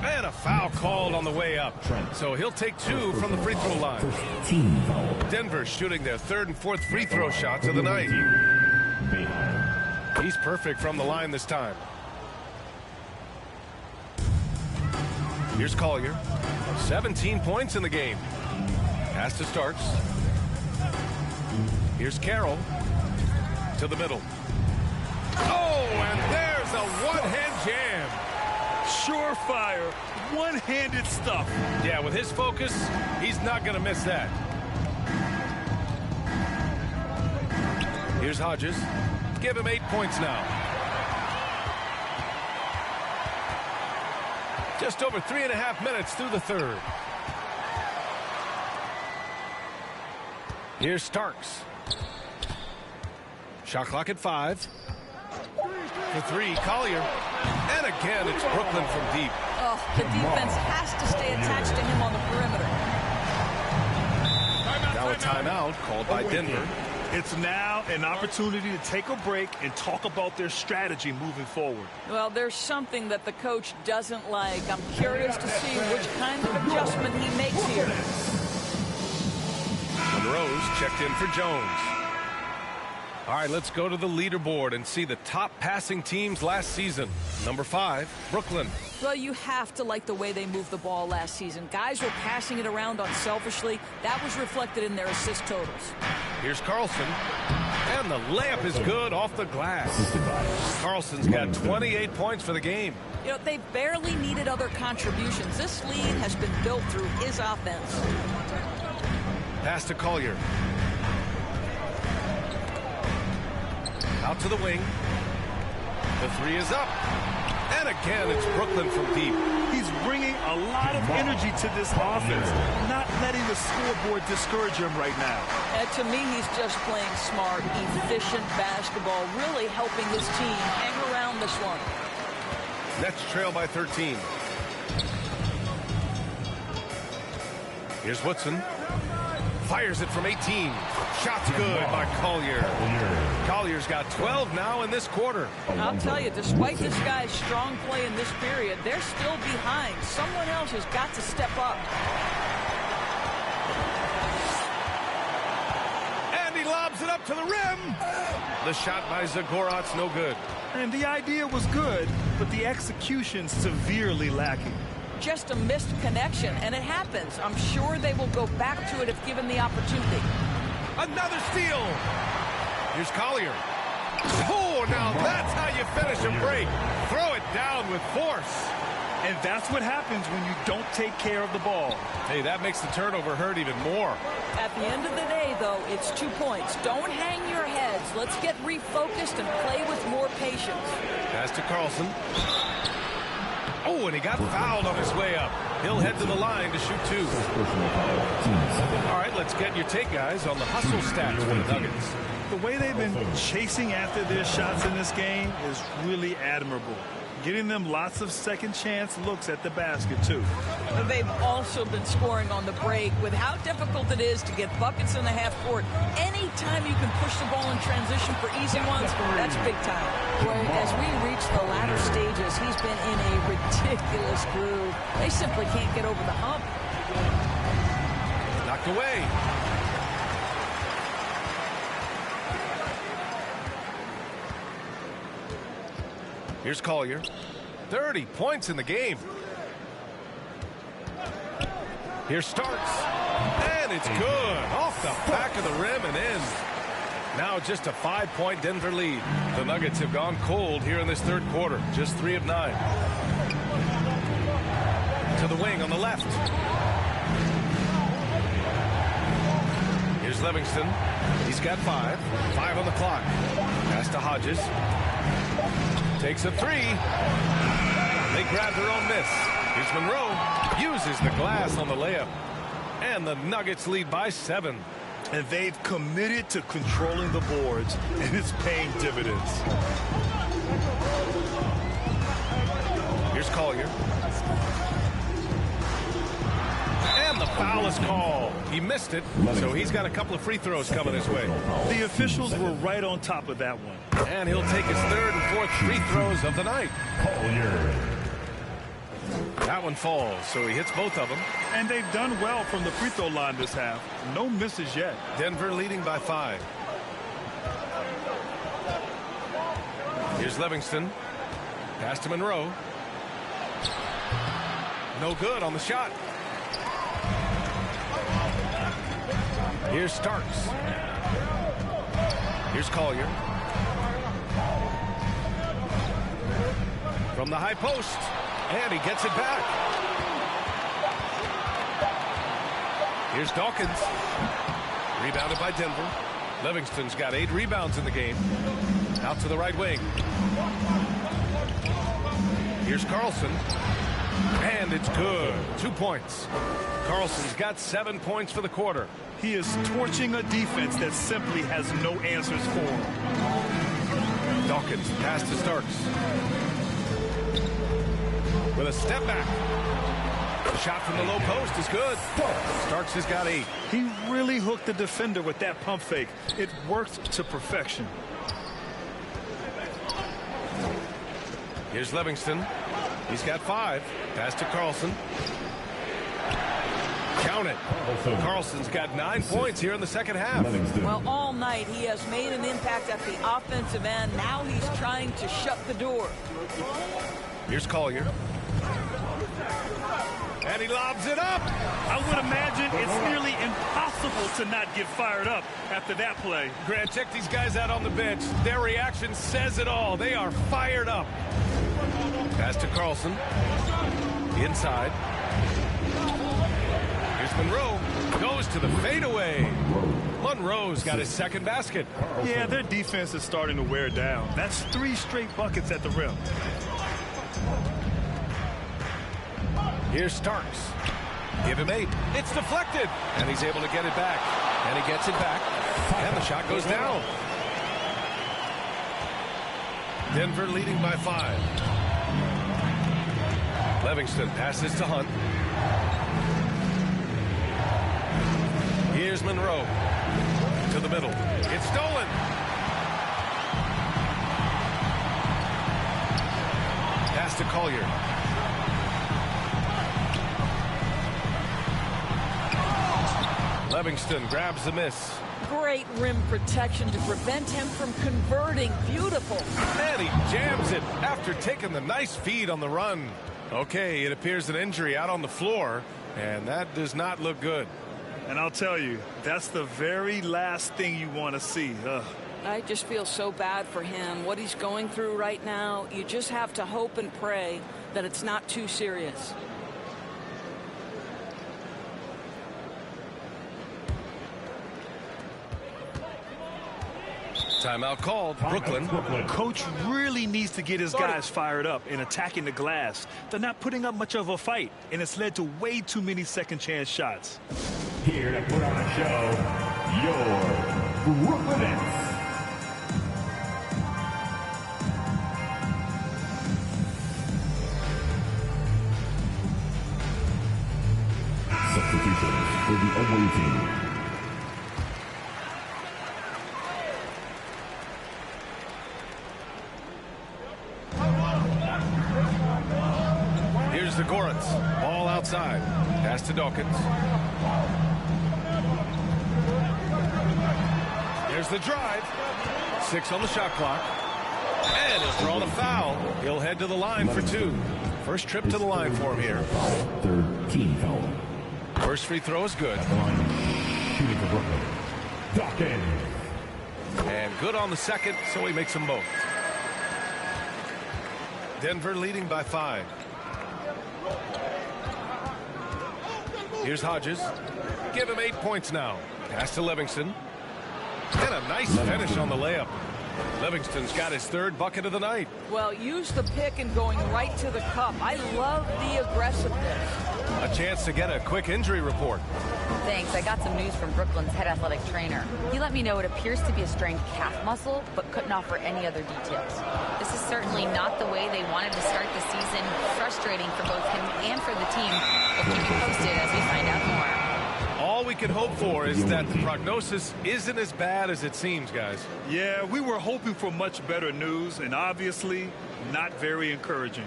And a foul called on the way up. So he'll take 2 from the free throw line. Denver shooting their 3rd and 4th free throw shots of the night. He's perfect from the line this time. Here's Collier. 17 points in the game. Pass to Starks. Here's Carroll. To the middle. Oh, and there's a one-hand jam. Surefire, one-handed stuff. Yeah, with his focus, he's not going to miss that. Here's Hodges. Give him 8 points now. Just over 3.5 minutes through the third. Here's Starks. Shot clock at 5. For 3, Collier. And again, it's Brooklyn from deep. Oh, the defense has to stay attached to him on the perimeter. Now a timeout called by Denver. It's now an opportunity to take a break and talk about their strategy moving forward. Well, there's something that the coach doesn't like. I'm curious to see which kind of adjustment he makes here. Monroe's checked in for Jones. All right, let's go to the leaderboard and see the top passing teams last season. Number 5, Brooklyn. Well, you have to like the way they moved the ball last season. Guys were passing it around unselfishly. That was reflected in their assist totals. Here's Carlson. And the layup is good off the glass. Carlson's got 28 points for the game. You know, they barely needed other contributions. This lead has been built through his offense. Pass to Collier. Out to the wing. The 3 is up. And again, it's Brooklyn from deep. He's bringing a lot of energy to this offense, not letting the scoreboard discourage him right now. And to me, he's just playing smart, efficient basketball, really helping his team hang around this one. Nets trail by 13. Here's Woodson. Fires it from 18. Shot's good by Collier. Collier's got 12 now in this quarter. I'll tell you, despite this guy's strong play in this period, they're still behind. Someone else has got to step up. And he lobs it up to the rim. The shot by Zagorat's no good. And the idea was good, but the execution severely lacking. Just a missed connection, and it happens. I'm sure they will go back to it if given the opportunity. Another steal. Here's Collier. Oh, now that's how you finish a break. Throw it down with force. And that's what happens when you don't take care of the ball. Hey, that makes the turnover hurt even more. At the end of the day, though, it's 2 points. Don't hang your heads. Let's get refocused and play with more patience. Pass to Carlson. Oh, and he got fouled on his way up. He'll head to the line to shoot 2. All right, let's get your take, guys, on the hustle stats for the Nuggets. The way they've been chasing after their shots in this game is really admirable. Getting them lots of second chance looks at the basket, too. They've also been scoring on the break. With how difficult it is to get buckets in the half court, anytime you can push the ball in transition for easy ones, that's big time. Boy, as we reach the latter stages, he's been in a ridiculous groove. They simply can't get over the hump. Knocked away. Here's Collier. 30 points in the game. Here's Starks. And it's good. Off the back of the rim and in. Now just a 5-point Denver lead. The Nuggets have gone cold here in this third quarter. Just 3 of 9. To the wing on the left. Here's Livingston. He's got 5. 5 on the clock. Pass to Hodges. Takes a 3. They grab their own miss. Here's Monroe. Uses the glass on the layup. And the Nuggets lead by 7. And they've committed to controlling the boards, and it's paying dividends. Here's Collier. And the foul is called. He missed it, so he's got a couple of free throws coming his way. The officials were right on top of that one. And he'll take his 3rd and 4th free throws of the night. That one falls, so he hits both of them. And they've done well from the free throw line this half. No misses yet. Denver leading by 5. Here's Livingston. Pass to Monroe. No good on the shot. Here's Starks. Here's Collier. From the high post. And he gets it back. Here's Dawkins. Rebounded by Denver. Livingston's got 8 rebounds in the game. Out to the right wing. Here's Carlson. And it's good. 2 points. Carlson's got 7 points for the quarter. He is torching a defense that simply has no answers for him. Dawkins pass to Starks. With a step back. Shot from the low post is good. Starks has got 8. He really hooked the defender with that pump fake. It worked to perfection. Here's Livingston. He's got 5. Pass to Carlson. Count it. Carlson's got 9 points here in the second half. Well, all night he has made an impact at the offensive end. Now he's trying to shut the door. Here's Collier. And he lobs it up. I would imagine it's nearly impossible to not get fired up after that play. Grant, check these guys out on the bench. Their reaction says it all. They are fired up. Pass to Carlson. Inside. Here's Monroe. Goes to the fadeaway. Monroe's got his second basket. Yeah, their defense is starting to wear down. That's 3 straight buckets at the rim. Here's Starks. Give him 8. It's deflected. And he's able to get it back. And he gets it back. And the shot goes down. Denver leading by 5. Livingston passes to Hunt. Here's Monroe. To the middle. It's stolen. Pass to Collier. Livingston grabs the miss. Great rim protection to prevent him from converting. Beautiful. And he jams it after taking the nice feed on the run. Okay, it appears an injury out on the floor, and that does not look good. And I'll tell you, that's the very last thing you want to see. I just feel so bad for him. What he's going through right now, you just have to hope and pray that it's not too serious. Timeout called. Brooklyn. Coach really needs to get his guys fired up and attacking the glass. They're not putting up much of a fight, and it's led to way too many second-chance shots. Here to put on a show, your Brooklyn Nets. Substitutions for the away team. Here's the Gorans. Ball outside. Pass to Dawkins. Here's the drive. 6 on the shot clock. And he'll draw the foul. He'll head to the line for 2. First trip to the line for him here. 3rd team foul. First free throw is good. Shooting for Brooklyn. Dawkins. And good on the second, so he makes them both. Denver leading by 5. Here's Hodges. Give him 8 points now. Pass to Livingston. And a nice finish on the layup. Livingston's got his 3rd bucket of the night. Well, use the pick and going right to the cup. I love the aggressiveness. A chance to get a quick injury report. Thanks. I got some news from Brooklyn's head athletic trainer. He let me know it appears to be a strained calf muscle, but couldn't offer any other details. This is certainly not the way they wanted to start the season. Frustrating for both him and for the team. We'll keep you posted as we find out more. All we can hope for is that the prognosis isn't as bad as it seems, guys. Yeah, we were hoping for much better news, and obviously not very encouraging.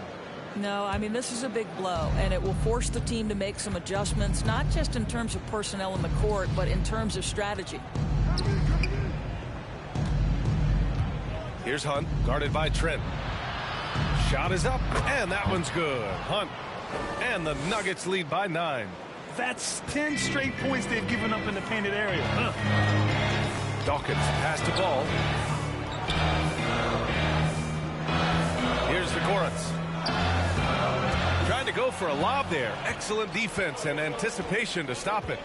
No, I mean, this is a big blow, and it will force the team to make some adjustments, not just in terms of personnel in the court, but in terms of strategy. Here's Hunt, guarded by Trent. Shot is up, and that one's good. Hunt, and the Nuggets lead by 9. That's 10 straight points they've given up in the painted area. Dawkins passed the ball. Here's the Gorans. Trying to go for a lob there. Excellent defense and anticipation to stop it.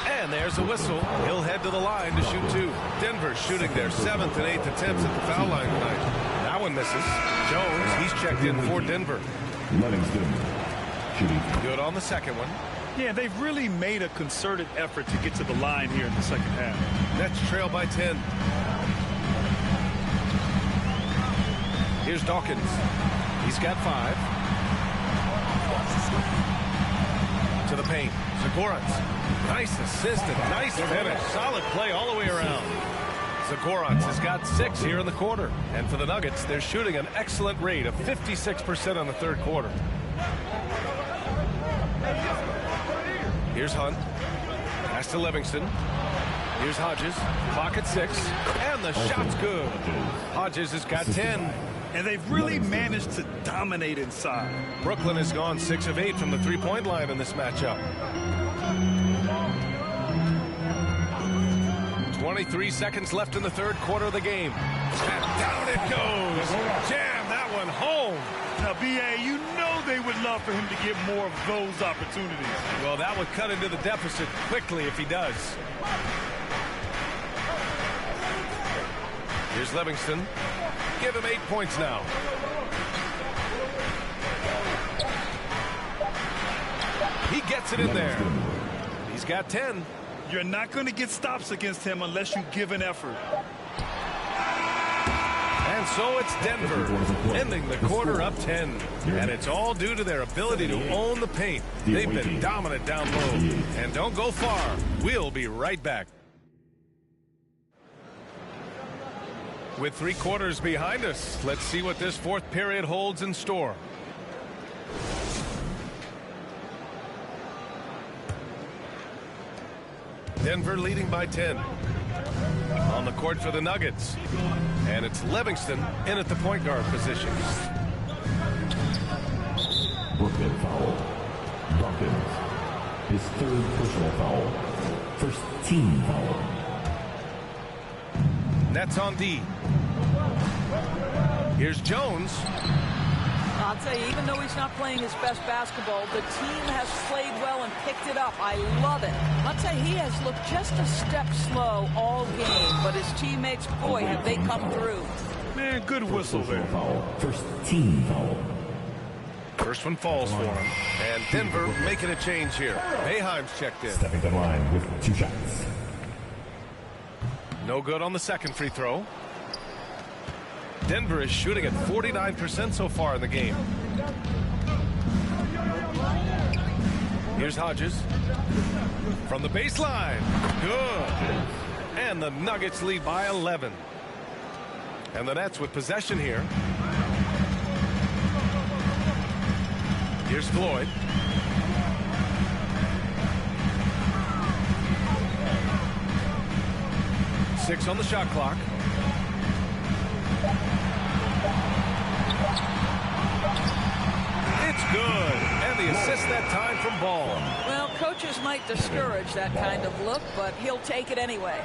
And there's a whistle. He'll head to the line to shoot 2. Denver shooting their 7th and 8th attempts at the foul line tonight. That one misses. Jones, he's checked in for Denver. Livingston shooting. Good on the second one. Yeah, they've really made a concerted effort to get to the line here in the second half. Nets trail by 10. Here's Dawkins. He's got 5. To the paint. Zagorans. Nice assist and nice finish. Solid play all the way around. Zagorov has got 6 here in the quarter. And for the Nuggets, they're shooting an excellent rate of 56% on the third quarter. Here's Hunt. Pass to Livingston. Here's Hodges. Clock at 6. And the shot's good. Hodges has got 10. And they've really managed to dominate inside. Brooklyn has gone 6 of 8 from the three-point line in this matchup. 23 seconds left in the third quarter of the game. And down it goes. Jam that one home. Now, B.A., you know they would love for him to get more of those opportunities. Well, that would cut into the deficit quickly if he does. Here's Livingston. Give him 8 points now. He gets it in there. He's got 10. You're not going to get stops against him unless you give an effort. And so it's Denver, ending the quarter up 10. And it's all due to their ability to own the paint. They've been dominant down low. And don't go far. We'll be right back. With 3 quarters behind us, let's see what this fourth period holds in store. Denver leading by 10. On the court for the Nuggets. And it's Livingston in at the point guard position. Brooklyn foul. Dawkins. His 3rd personal foul. First team foul. Nets on D. Here's Jones. I'll tell you, even though he's not playing his best basketball, the team has played well and picked it up. I love it. I'll tell you, he has looked just a step slow all game, but his teammates, boy, have they come through. Man, good whistle there. First team foul. First one falls for him. And Denver making a change here. Boeheim's checked in. Stepping to the line with 2 shots. No good on the second free throw. Denver is shooting at 49% so far in the game. Here's Hodges. From the baseline. Good. And the Nuggets lead by 11. And the Nets with possession here. Here's Floyd. Six on the shot clock. It's good. And the assist that time from Ball. Well, coaches might discourage that kind of look, but he'll take it anyway.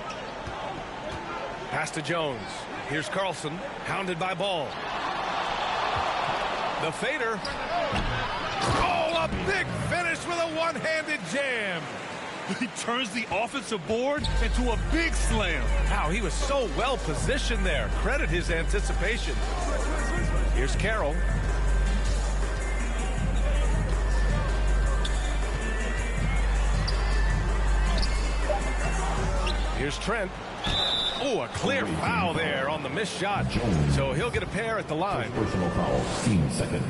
Pass to Jones. Here's Carlson, hounded by Ball. The fader. Oh, a big finish with a one-handed jam. He turns the offensive board into a big slam. Wow, he was so well positioned there. Credit his anticipation. Here's Carroll. Here's Trent. Oh, a clear foul there on the missed shot. So he'll get a pair at the line. Personal foul, team second.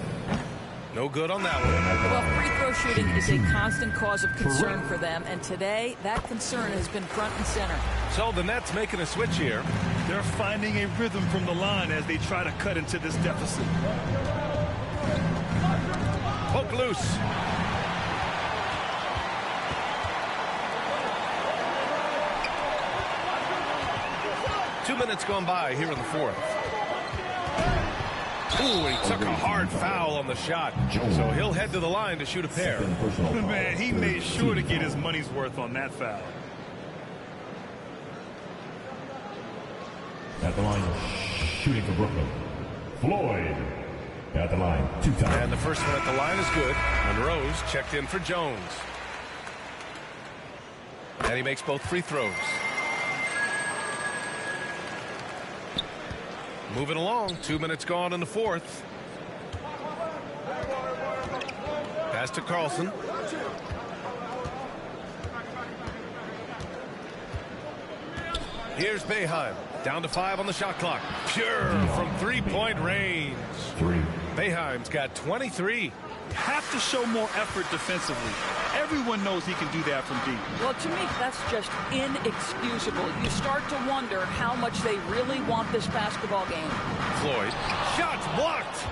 No good on that one. Well, free throw shooting is a constant cause of concern for them, and today that concern has been front and center. So the Nets making a switch here. They're finding a rhythm from the line as they try to cut into this deficit. Poke loose. Two minutes gone by here in the fourth. Ooh, he took a hard foul on the shot. So he'll head to the line to shoot a pair. Man, he made sure to get his money's worth on that foul. At the line, shooting for Brooklyn. Floyd at the line, 2 times. And the first one at the line is good. Monroe's checked in for Jones. And he makes both free throws. Moving along, 2 minutes gone in the fourth. Pass to Carlson. Here's Boeheim. Down to 5 on the shot clock. Pure from three-point range. 3. Boeheim's got 23. You have to show more effort defensively. Everyone knows he can do that from deep. Well, to me, that's just inexcusable. You start to wonder how much they really want this basketball game. Floyd. Shots blocked.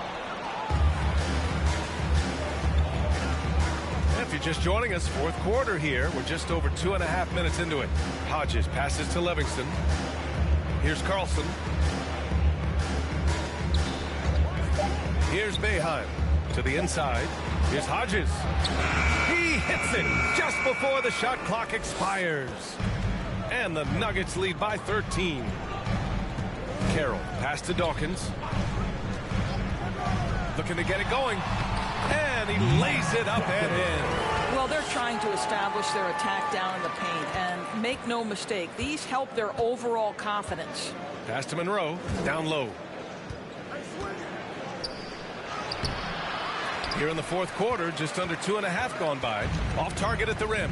If you're just joining us, fourth quarter here. We're just over 2.5 minutes into it. Hodges passes to Livingston. Here's Carlson. Here's Boeheim to the inside. Here's Hodges. He hits it just before the shot clock expires. And the Nuggets lead by 13. Carroll pass to Dawkins. Looking to get it going. And he lays it up and in. Well, they're trying to establish their attack down in the paint. And make no mistake, these help their overall confidence. Pass to Monroe. Down low. Here in the fourth quarter, just under 2.5 gone by. Off target at the rim.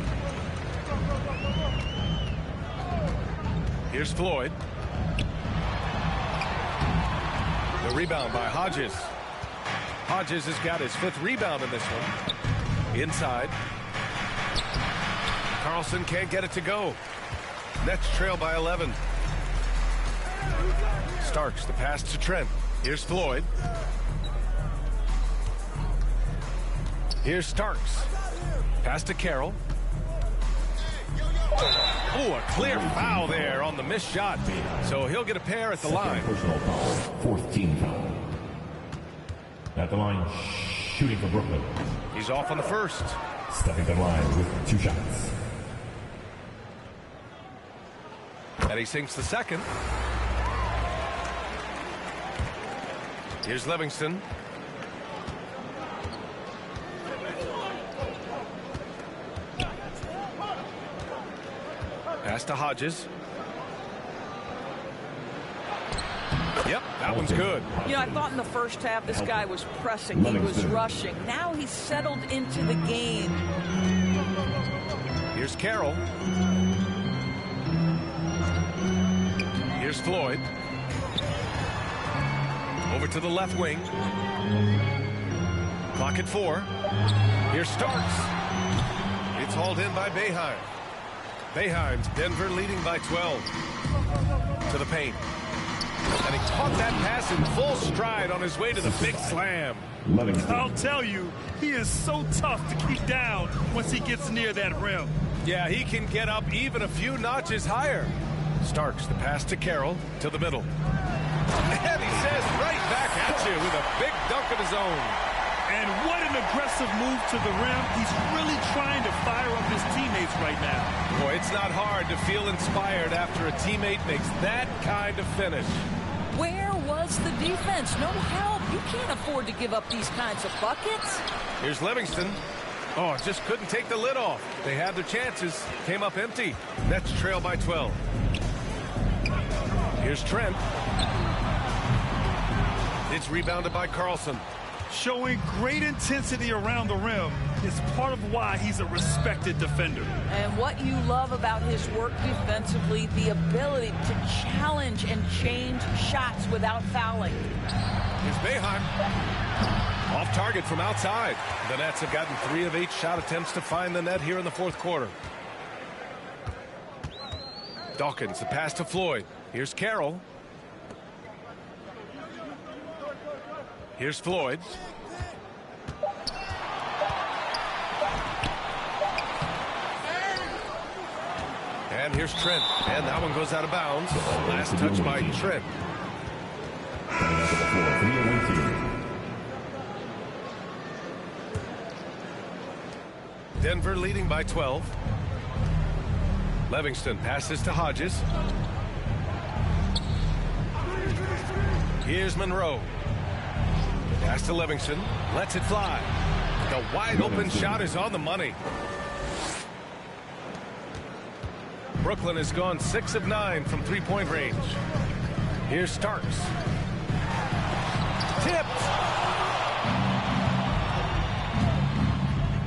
Here's Floyd. The rebound by Hodges. Hodges has got his 5th rebound in this one. Inside. Carlson can't get it to go. Nets trail by 11. Starks the pass to Trent. Here's Floyd. Here's Starks. Pass to Carroll. Oh, a clear foul there on the missed shot. So he'll get a pair at the line. Personal foul, 4th team foul. At the line, shooting for Brooklyn. He's off on the first. Stepping to the line with 2 shots. And he sinks the second. Here's Livingston. Pass to Hodges. Yep, that one's good. You know, I thought in the first half this guy was pressing, he was rushing. Now he's settled into the game. Here's Carroll. Here's Floyd. Over to the left wing. Clock at 4. Here's Starks. It's hauled in by Boeheim. Boeheim's Denver leading by 12. To the paint. And he caught that pass in full stride on his way to the big slam. I'll tell you, he is so tough to keep down once he gets near that rim. Yeah, he can get up even a few notches higher. Starks the pass to Carroll to the middle. And he says right back at you with a big dunk of his own. And what an aggressive move to the rim. He's really trying to fire up his teammates right now. Boy, it's not hard to feel inspired after a teammate makes that kind of finish. Where was the defense? No help. You can't afford to give up these kinds of buckets. Here's Livingston. Oh, just couldn't take the lid off. They had their chances. Came up empty. Nets trail by 12. Here's Trent. It's rebounded by Carlson. Showing great intensity around the rim is part of why he's a respected defender. And what you love about his work defensively, the ability to challenge and change shots without fouling. Here's Boeheim. Off target from outside. The Nets have gotten 3 of 8 shot attempts to find the net here in the fourth quarter. Dawkins, the pass to Floyd. Here's Carroll. Here's Floyd. And here's Trent. And that one goes out of bounds. Last touch by Trent. Denver leading by 12. Livingston passes to Hodges. Here's Monroe. Pass to Livingston. Lets it fly. The wide open shot is on the money. Brooklyn has gone 6 of 9 from 3-point range. Here's Starks. Tipped.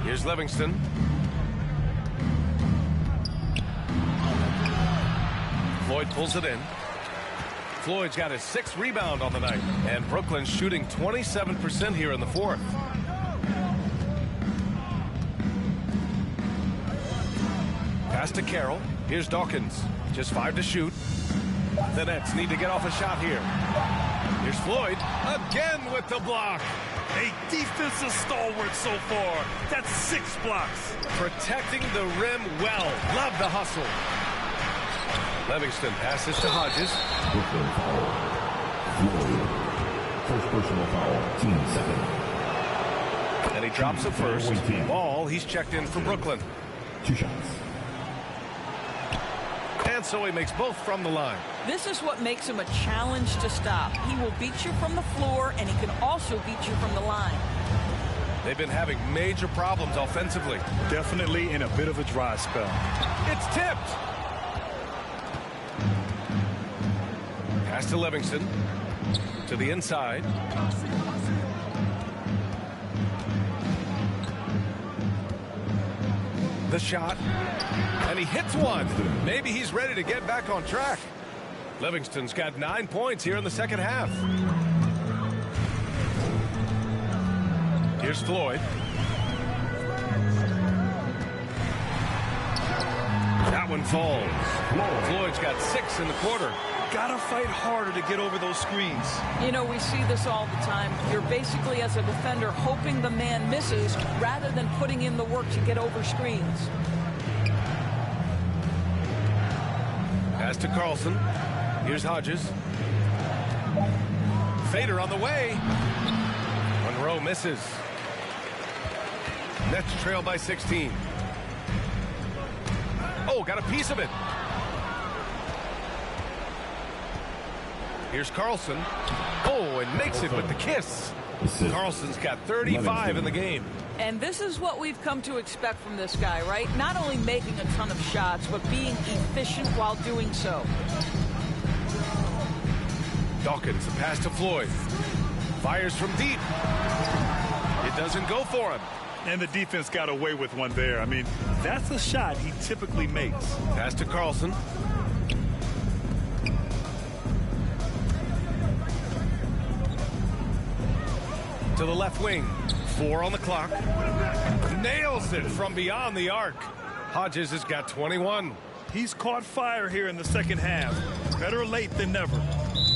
Here's Livingston. Floyd pulls it in. Floyd's got his 6th rebound on the night. And Brooklyn's shooting 27% here in the fourth. Pass to Carroll. Here's Dawkins. Just 5 to shoot. The Nets need to get off a shot here. Here's Floyd. Again with the block. A defensive stalwart so far. That's 6 blocks. Protecting the rim well. Love the hustle. Livingston passes to Hodges. Brooklyn foul. Floyd. First personal foul. Team second. And he drops it first. Ball, he's checked in for Brooklyn. 2 shots. And so he makes both from the line. This is what makes him a challenge to stop. He will beat you from the floor, and he can also beat you from the line. They've been having major problems offensively. Definitely in a bit of a dry spell. It's tipped. Pass to Livingston. To the inside. The shot. And he hits one. Maybe he's ready to get back on track. Livingston's got 9 points here in the second half. Here's Floyd. That one falls. Floyd's got 6 in the quarter. Gotta fight harder to get over those screens. You know, we see this all the time. You're basically, as a defender, hoping the man misses rather than putting in the work to get over screens. Pass to Carlson. Here's Hodges. Fader on the way. Monroe misses. Nets trail by 16. Oh, got a piece of it. Here's Carlson. Oh, and makes it with the kiss. Carlson's got 35 in the game. And this is what we've come to expect from this guy, right? Not only making a ton of shots, but being efficient while doing so. Dawkins, a pass to Floyd. Fires from deep. It doesn't go for him. And the defense got away with one there. I mean, that's a shot he typically makes. Pass to Carlson. To the left wing. 4 on the clock. Nails it from beyond the arc. Hodges has got 21. He's caught fire here in the second half. Better late than never.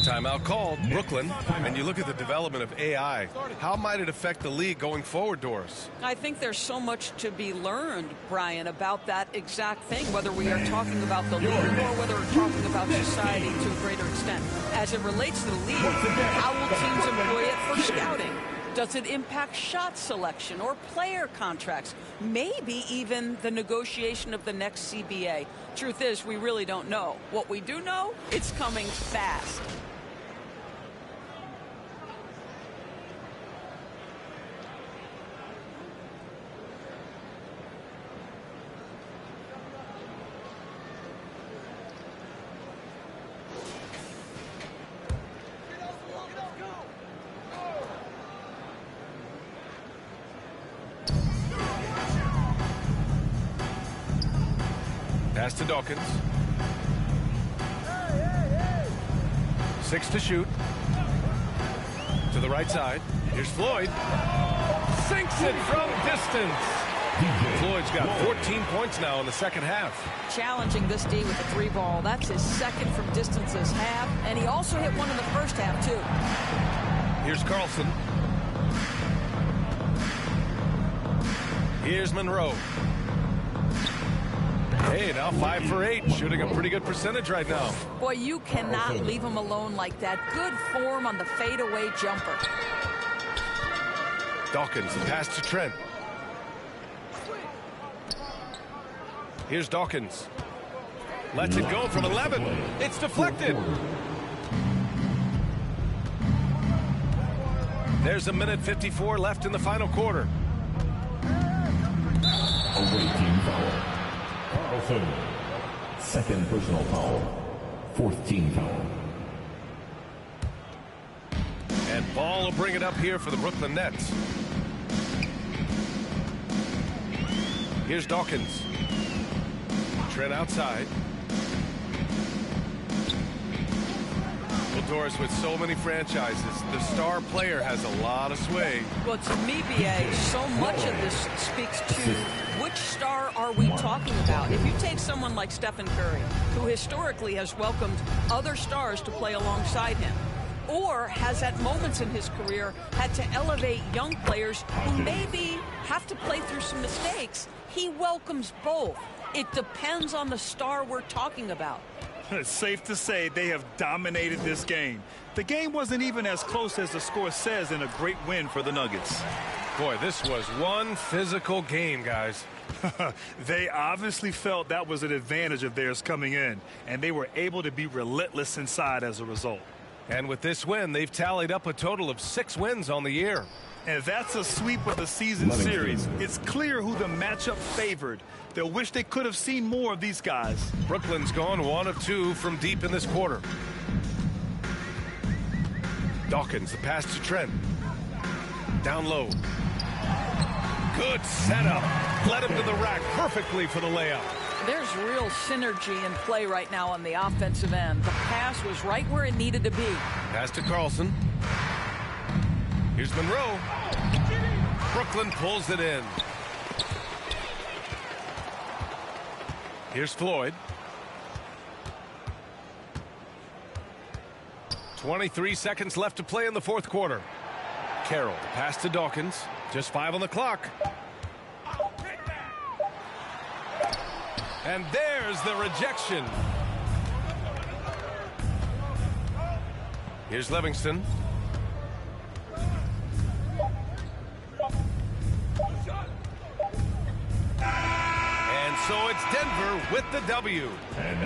Timeout called. Brooklyn. And you look at the development of AI. How might it affect the league going forward, Doris? I think there's so much to be learned, Brian, about that exact thing, whether we are talking about the league or whether we're talking about society to a greater extent. As it relates to the league, how will teams employ it for scouting? Does it impact shot selection or player contracts? Maybe even the negotiation of the next CBA. Truth is, we really don't know. What we do know, it's coming fast. Pass to Dawkins. 6 to shoot. To the right side. Here's Floyd. Sinks it from distance. Floyd's got 14 points now in the second half. Challenging this D with the 3 ball. That's his second from distance this half. And he also hit one in the first half, too. Here's Carlson. Here's Monroe. Hey, now 5 for 8, shooting a pretty good percentage right now. Boy, you cannot leave him alone like that. Good form on the fadeaway jumper. Dawkins, a pass to Trent. Here's Dawkins. Lets it go from 11. It's deflected. There's a minute 54 left in the final quarter. Away team foul. Carlson. Second personal foul. 4th team foul. And Ball will bring it up here for the Brooklyn Nets. Here's Dawkins. Trent outside. Will Doris, with so many franchises, the star player has a lot of sway. Well, to me, BA, so much of this speaks to which star are we talking about. If you take someone like Stephen Curry, who historically has welcomed other stars to play alongside him, or has at moments in his career had to elevate young players who maybe have to play through some mistakes, he welcomes both. It depends on the star we're talking about. It's safe to say they have dominated this game. The game wasn't even as close as the score says in a great win for the Nuggets. Boy, this was one physical game, guys. They obviously felt that was an advantage of theirs coming in, and they were able to be relentless inside as a result. And with this win, they've tallied up a total of 6 wins on the year. And that's a sweep of the season series. It's clear who the matchup favored. They'll wish they could have seen more of these guys. Brooklyn's gone 1 of 2 from deep in this quarter. Dawkins, the pass to Trent. Down low. Good setup. Led him to the rack perfectly for the layup. There's real synergy in play right now on the offensive end. The pass was right where it needed to be. Pass to Carlson. Here's Monroe. Brooklyn pulls it in. Here's Floyd. 23 seconds left to play in the fourth quarter. Carroll, pass to Dawkins. Just 5 on the clock. And there's the rejection. Here's Livingston. And so it's Denver with the W.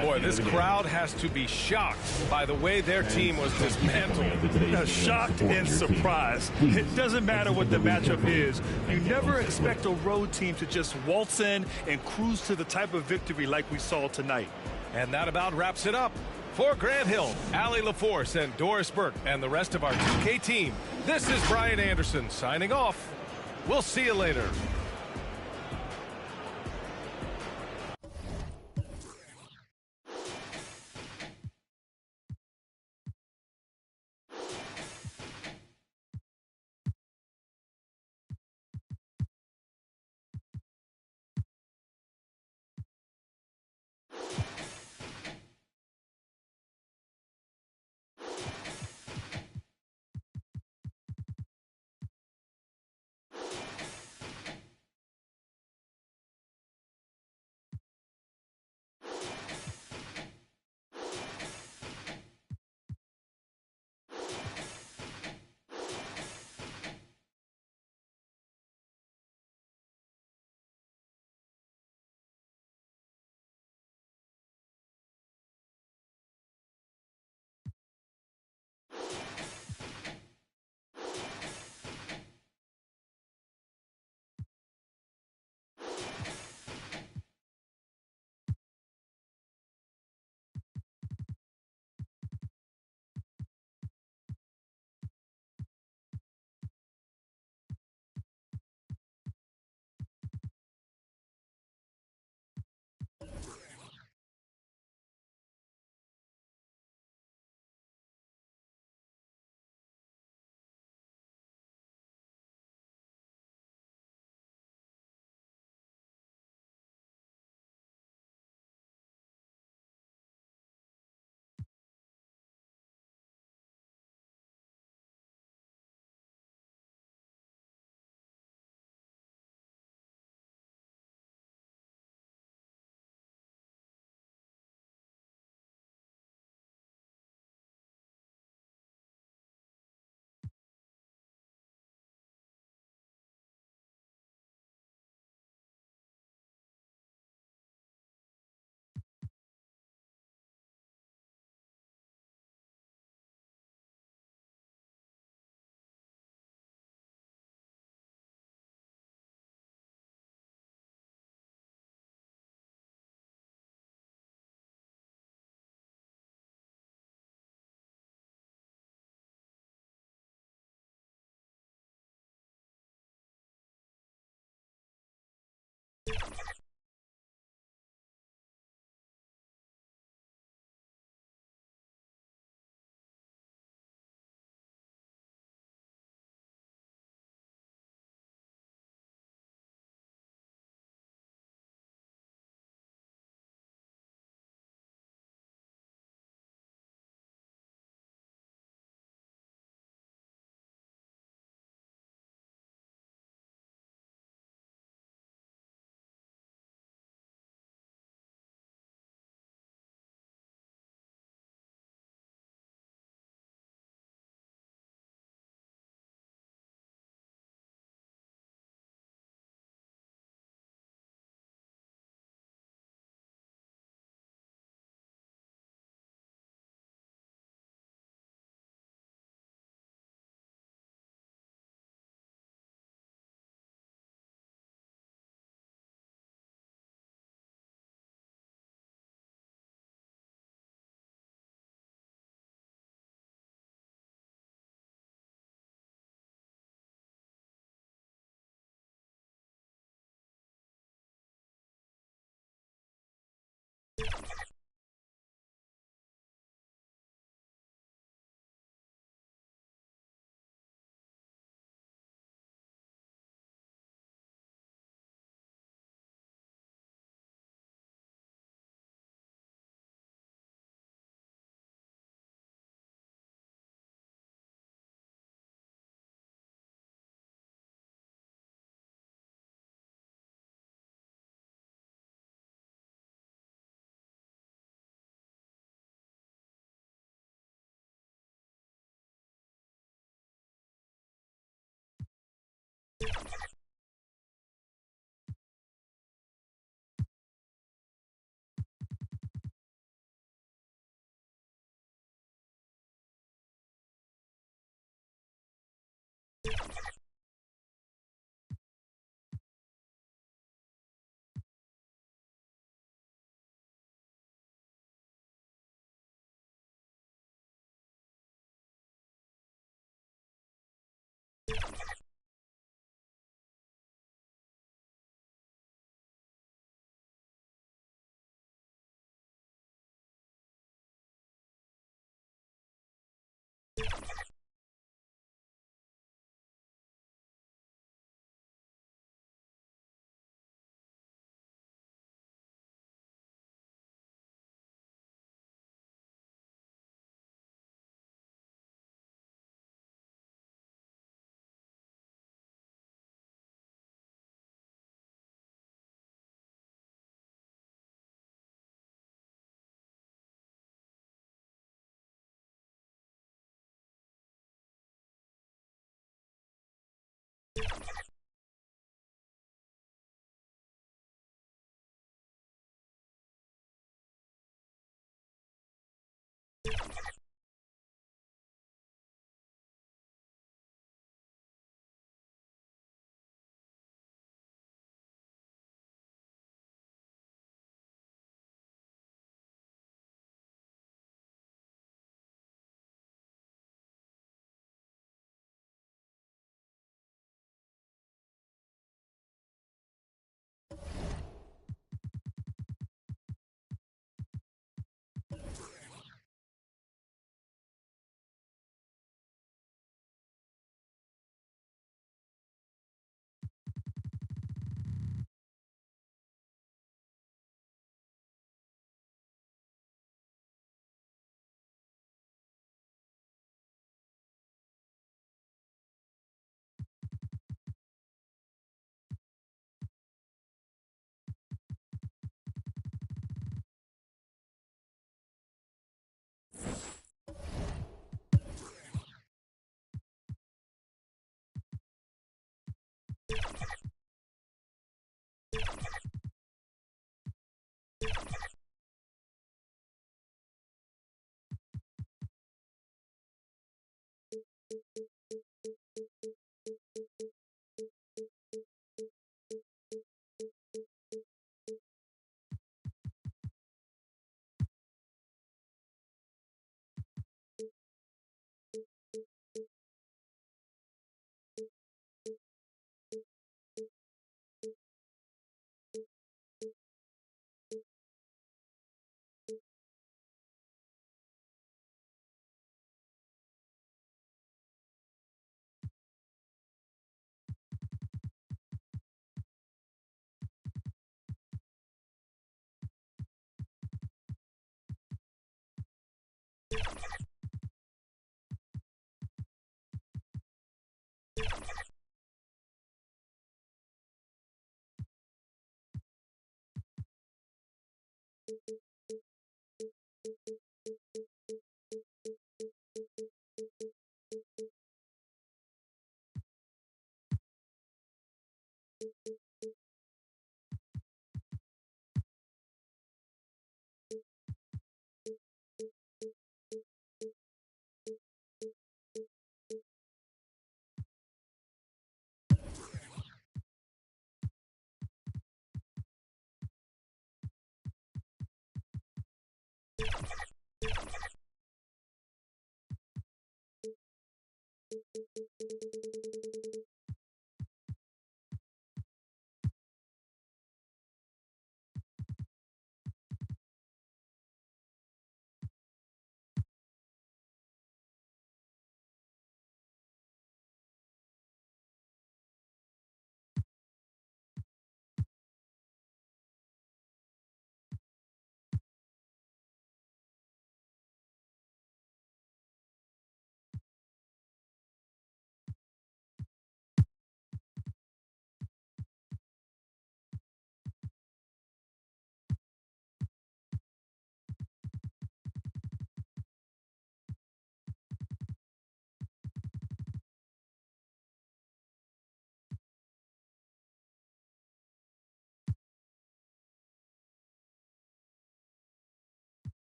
Boy, this crowd has to be shocked by the way their team was dismantled. Shocked and surprised. It doesn't matter what the matchup is. You never expect a road team to just waltz in and cruise to the type of victory like we saw tonight. And that about wraps it up. For Grant Hill, Allie LaForce, and Doris Burke, and the rest of our 2K team, this is Brian Anderson signing off. We'll see you later.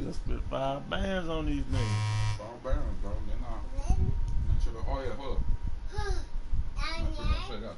just spent 5 bands on these niggas. 5 bands, bro. They're not. Oh, yeah, hold up. Check out.